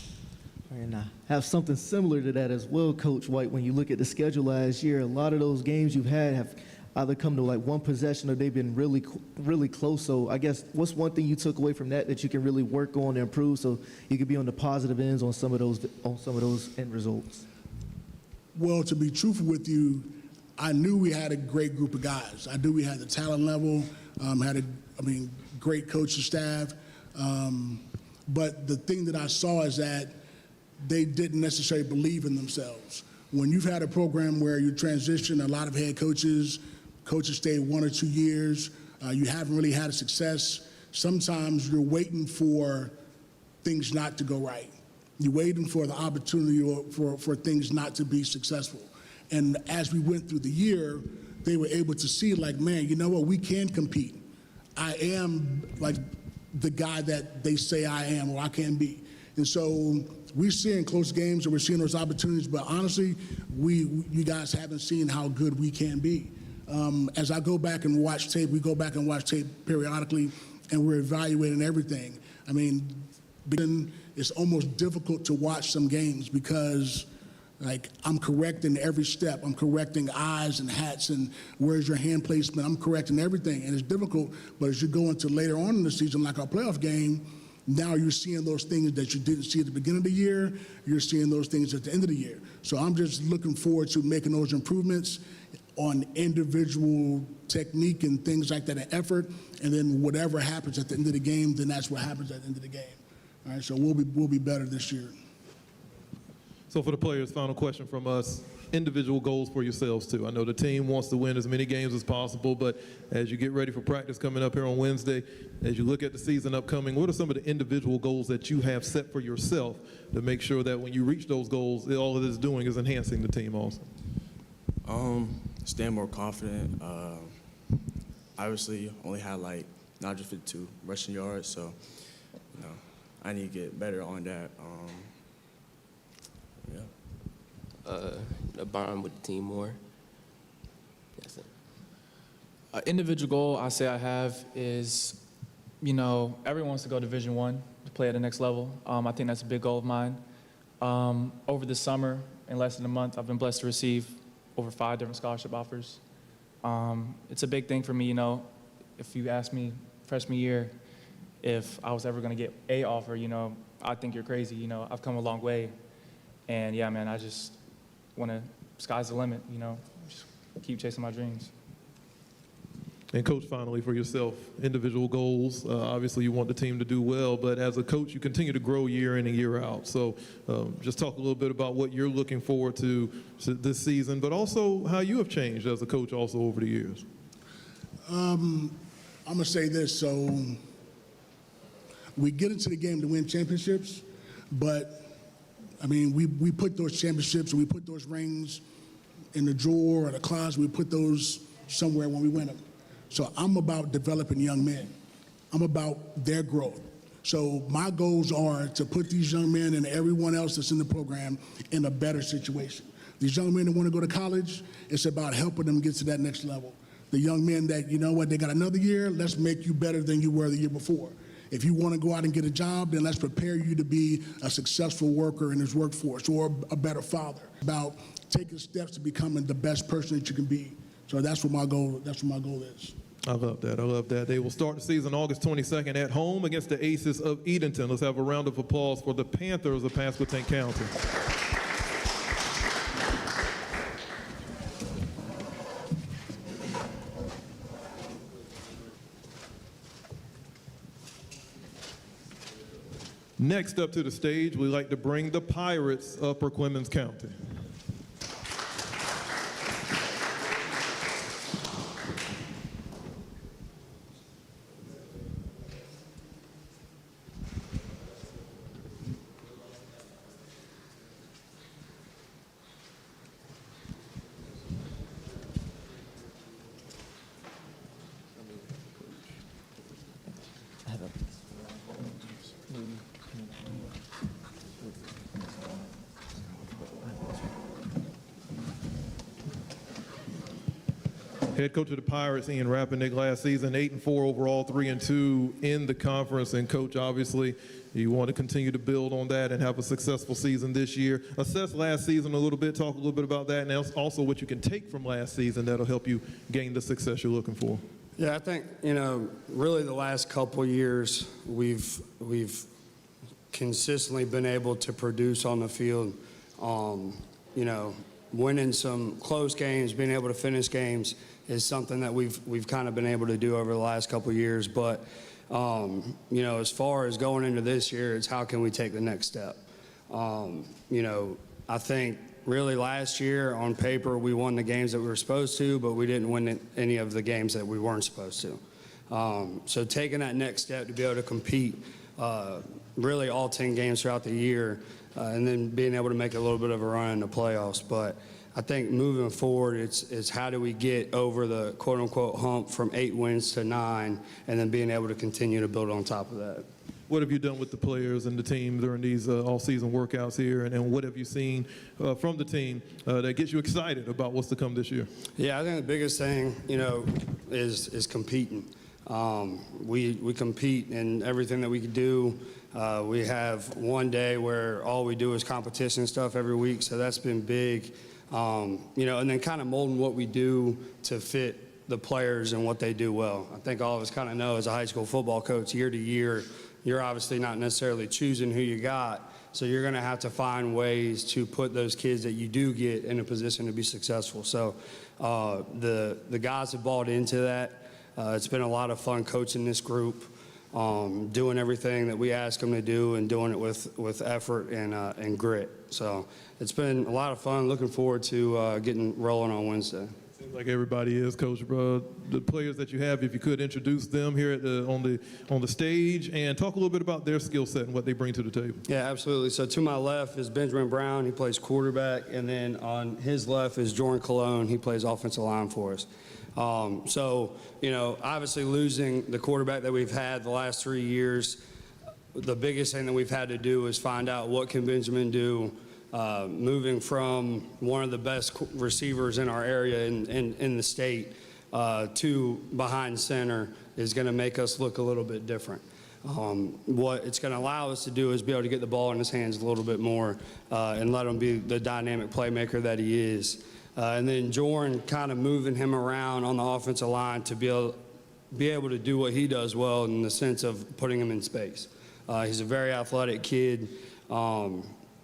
And I have something similar to that as well, Coach White. When you look at the schedule last year, a lot of those games you've had have either come to like one possession or they've been really, really close. So I guess what's one thing you took away from that you can really work on and improve so you can be on the positive ends on some of those end results? Well, to be truthful with you, I knew we had a great group of guys. I knew we had the talent level, great coaching staff. But the thing that I saw is that they didn't necessarily believe in themselves. When you've had a program where you transition a lot of head coaches stay 1 or 2 years, you haven't really had a success, sometimes you're waiting for things not to go right. You're waiting for the opportunity for things not to be successful. And as we went through the year, they were able to see, like, man, you know what, we can compete. I am like the guy that they say I am or I can be. And so we're seeing close games and we're seeing those opportunities, but honestly, you guys haven't seen how good we can be. As I go back and watch tape, we go back and watch tape periodically, and we're evaluating everything. I mean, it's almost difficult to watch some games because, like, I'm correcting every step. I'm correcting eyes and hats and where's your hand placement. I'm correcting everything, and it's difficult. But as you go into later on in the season, like our playoff game, now you're seeing those things that you didn't see at the beginning of the year. You're seeing those things at the end of the year. So I'm just looking forward to making those improvements on individual technique and things like that, and effort. And then whatever happens at the end of the game, then that's what happens at the end of the game. All right, so we'll be better this year. So for the players, final question from us, individual goals for yourselves too. I know the team wants to win as many games as possible, but as you get ready for practice coming up here on Wednesday, as you look at the season upcoming, what are some of the individual goals that you have set for yourself to make sure that when you reach those goals, all it is doing is enhancing the team also? Staying more confident. Obviously, only had like 952 rushing yards, so I need to get better on that. Bond with the team more. That's it. Individual goal I say I have is, everyone wants to go Division I to play at the next level. I think that's a big goal of mine. Over the summer, in less than a month, I've been blessed to receive over 5 different scholarship offers. It's a big thing for me, if you ask me freshman year if I was ever going to get a offer, I think you're crazy. I've come a long way. And yeah, man, I just want to, sky's the limit, just keep chasing my dreams. And Coach, finally for yourself, individual goals. Obviously you want the team to do well, but as a coach, you continue to grow year in and year out. So just talk a little bit about what you're looking forward to this season, but also how you have changed as a coach also over the years. I'm going to say this. So we get into the game to win championships, but we put those championships and we put those rings in the drawer or the closet. We put those somewhere when we win them. So I'm about developing young men. I'm about their growth. So my goals are to put these young men and everyone else that's in the program in a better situation. These young men that want to go to college, it's about helping them get to that next level. The young men that, they got another year, let's make you better than you were the year before. If you want to go out and get a job, then let's prepare you to be a successful worker in this workforce or a better father. About taking steps to becoming the best person that you can be. So that's what my goal is. I love that. I love that. They will start the season August 22nd at home against the Aces of Edenton. Let's have a round of applause for the Panthers of Pasquotank County. Next up to the stage, we'd like to bring the Pirates of Perquimans County. Head coach of the Pirates, Ian Rapinick, last season, 8-4 overall, 3-2 in the conference. And coach, obviously, you want to continue to build on that and have a successful season this year. Assess last season a little bit, talk a little bit about that, and also what you can take from last season that'll help you gain the success you're looking for. Yeah, I think, really the last couple years, we've consistently been able to produce on the field. winning some close games, being able to finish games is something that we've kind of been able to do over the last couple of years. But as far as going into this year, it's how can we take the next step? I think really last year on paper we won the games that we were supposed to, but we didn't win any of the games that we weren't supposed to. So taking that next step to be able to compete really all 10 games throughout the year, and then being able to make a little bit of a run in the playoffs. But I think moving forward, it's how do we get over the quote-unquote hump from 8 wins to 9, and then being able to continue to build on top of that. What have you done with the players and the team during these all-season workouts here, and what have you seen from the team that gets you excited about what's to come this year? Yeah, I think the biggest thing, is competing. We compete in everything that we can do. We have one day where all we do is competition stuff every week, so that's been big. And then kind of molding what we do to fit the players and what they do well. I think all of us kind of know as a high school football coach, year to year, you're obviously not necessarily choosing who you got, so you're going to have to find ways to put those kids that you do get in a position to be successful. So the guys have bought into that. It's been a lot of fun coaching this group, doing everything that we ask them to do and doing it with effort and grit. So it's been a lot of fun. Looking forward to getting rolling on Wednesday. Seems like everybody is, Coach. The players that you have, if you could introduce them here on the stage and talk a little bit about their skill set and what they bring to the table. Yeah, absolutely. So to my left is Benjamin Brown. He plays quarterback. And then on his left is Jordan Cologne. He plays offensive line for us. Obviously losing the quarterback that we've had the last 3 years, the biggest thing that we've had to do is find out what can Benjamin do. Moving from one of the best receivers in our area in the state to behind center is going to make us look a little bit different. What it's going to allow us to do is be able to get the ball in his hands a little bit more and let him be the dynamic playmaker that he is. And then Jordan kind of moving him around on the offensive line to be able to do what he does well in the sense of putting him in space. He's a very athletic kid.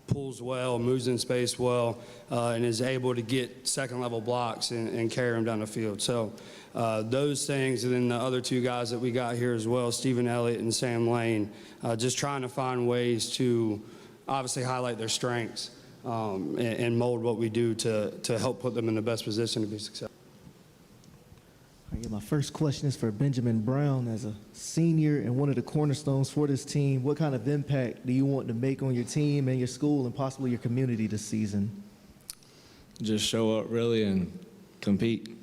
Pulls well, moves in space well, and is able to get second-level blocks and carry them down the field. So those things, and then the other 2 guys that we got here as well, Stephen Elliott and Sam Lane, just trying to find ways to obviously highlight their strengths and mold what we do to help put them in the best position to be successful. My first question is for Benjamin Brown. As a senior and one of the cornerstones for this team, what kind of impact do you want to make on your team and your school and possibly your community this season? Just show up really and compete.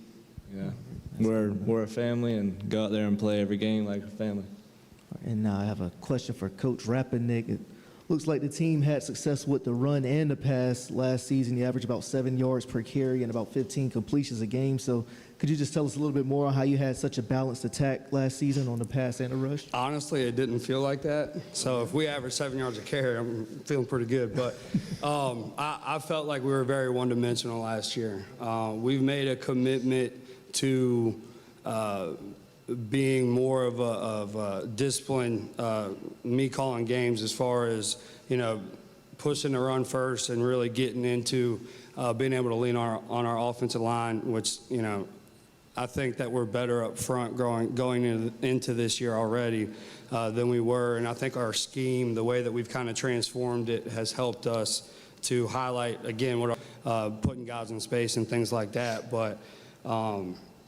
Yeah, we're a family and go out there and play every game like a family. And now I have a question for Coach Rapinick. It looks like the team had success with the run and the pass last season. You averaged about 7 yards per carry and about 15 completions a game. So could you just tell us a little bit more on how you had such a balanced attack last season on the pass and the rush? Honestly, it didn't feel like that. So if we average 7 yards a carry, I'm feeling pretty good. But I felt like we were very one-dimensional last year. We've made a commitment to being more of a discipline, me calling games as far as, pushing the run first and really getting into being able to lean on our offensive line, which, I think that we're better up front going into this year already than we were. And I think our scheme, the way that we've kind of transformed it, has helped us to highlight, again, what putting guys in space and things like that. But,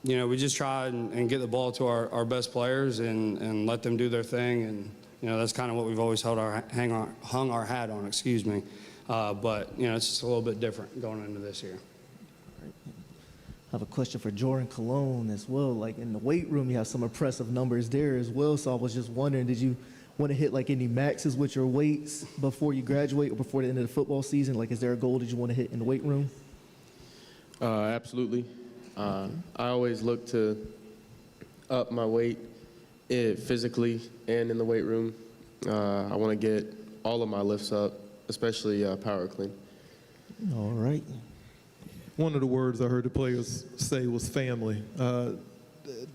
we just try and get the ball to our best players and let them do their thing. And, that's kind of what we've always hung our hat on, excuse me. But, it's just a little bit different going into this year. I have a question for Jordan Cologne as well. Like in the weight room, you have some impressive numbers there as well. So I was just wondering, did you want to hit like any maxes with your weights before you graduate or before the end of the football season? Like, is there a goal that you want to hit in the weight room? Absolutely. I always look to up my weight physically and in the weight room. I want to get all of my lifts up, especially power clean. All right. One of the words I heard the players say was family.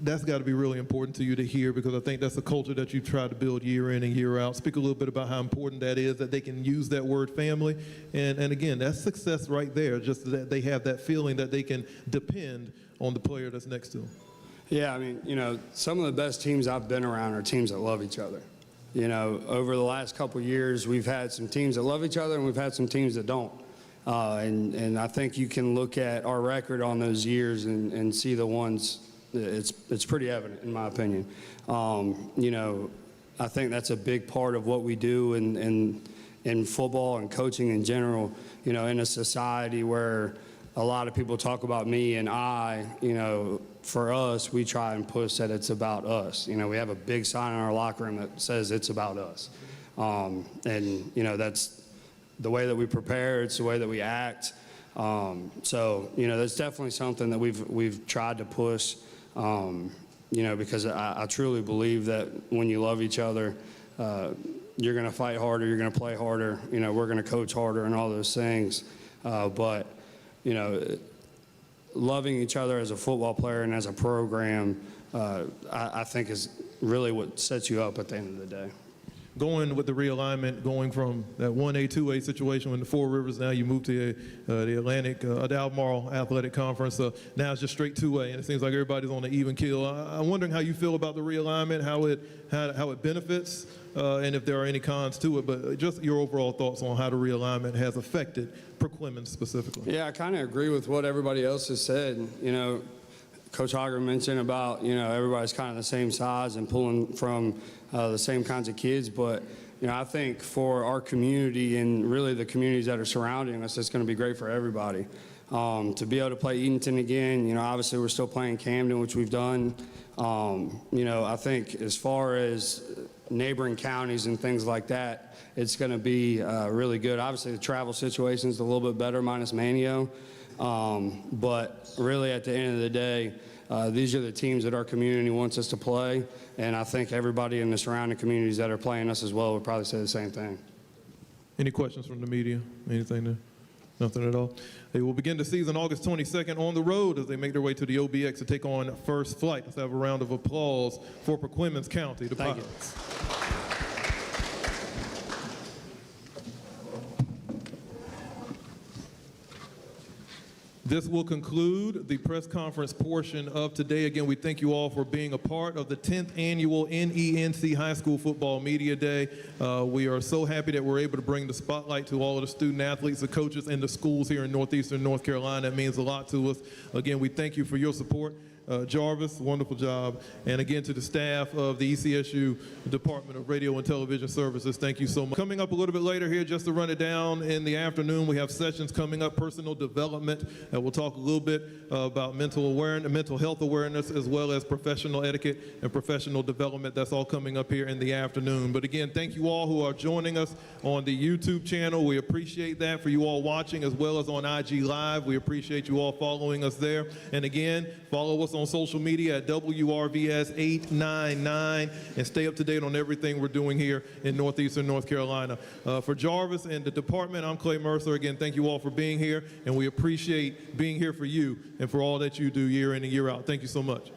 that's got to be really important to you to hear, because I think that's a culture that you've tried to build year in and year out. Speak a little bit about how important that is, that they can use that word family. And again, that's success right there, just that they have that feeling that they can depend on the player that's next to them. Yeah, I mean, you know, some of the best teams I've been around are teams that love each other. You know, over the last couple of years, we've had some teams that love each other and we've had some teams that don't. And I think you can look at our record on those years and see the ones, it's pretty evident in my opinion. You know, I think that's a big part of what we do in football and coaching in general, you know, in a society where a lot of people talk about me and I, you know, for us, we try and push that it's about us. You know, we have a big sign in our locker room that says it's about us. And, you know, that's the way that we prepare, it's the way that we act. So, you know, that's definitely something that we've tried to push, you know, because I truly believe that when you love each other, you're going to fight harder, you're going to play harder, you know, we're going to coach harder and all those things. But, you know, loving each other as a football player and as a program, I think is really what sets you up at the end of the day. Going with the realignment, going from that 1A, 2A situation in the Four Rivers, now you move to the Atlantic, Albemarle Athletic Conference. Now it's just straight 2A, and it seems like everybody's on an even keel. I'm wondering how you feel about the realignment, how it benefits, and if there are any cons to it, but just your overall thoughts on how the realignment has affected Perquimans specifically. Yeah, I kind of agree with what everybody else has said. You know, Coach Hager mentioned about, you know, everybody's kind of the same size and pulling from the same kinds of kids, but, you know, I think for our community and really the communities that are surrounding us, it's going to be great for everybody. To be able to play Eatonton again, you know, obviously we're still playing Camden, which we've done. You know, I think as far as neighboring counties and things like that, it's going to be really good. Obviously the travel situation is a little bit better minus Manio, but really at the end of the day, these are the teams that our community wants us to play, and I think everybody in the surrounding communities that are playing us as well would probably say the same thing. Any questions from the media? Anything there? Nothing at all. They will begin the season August 22nd on the road as they make their way to the OBX to take on First Flight. Let's have a round of applause for Perquimans County, the Pirates. This will conclude the press conference portion of today. Again, we thank you all for being a part of the 10th annual NENC High School Football Media Day. We are so happy that we're able to bring the spotlight to all of the student athletes, the coaches, and the schools here in Northeastern North Carolina. That means a lot to us. Again, we thank you for your support. Jarvis, wonderful job. And again, to the staff of the ECSU Department of Radio and Television Services, thank you so much. Coming up a little bit later here, just to run it down in the afternoon, we have sessions coming up, personal development. We'll talk a little bit about mental health awareness, as well as professional etiquette and professional development. That's all coming up here in the afternoon. But again, thank you all who are joining us on the YouTube channel. We appreciate that for you all watching, as well as on IG Live. We appreciate you all following us there. And again, follow us on social media at WRVS-899 and stay up to date on everything we're doing here in Northeastern North Carolina. For Jarvis and the department, I'm Clay Mercer. Again, thank you all for being here, and we appreciate being here for you and for all that you do year in and year out. Thank you so much.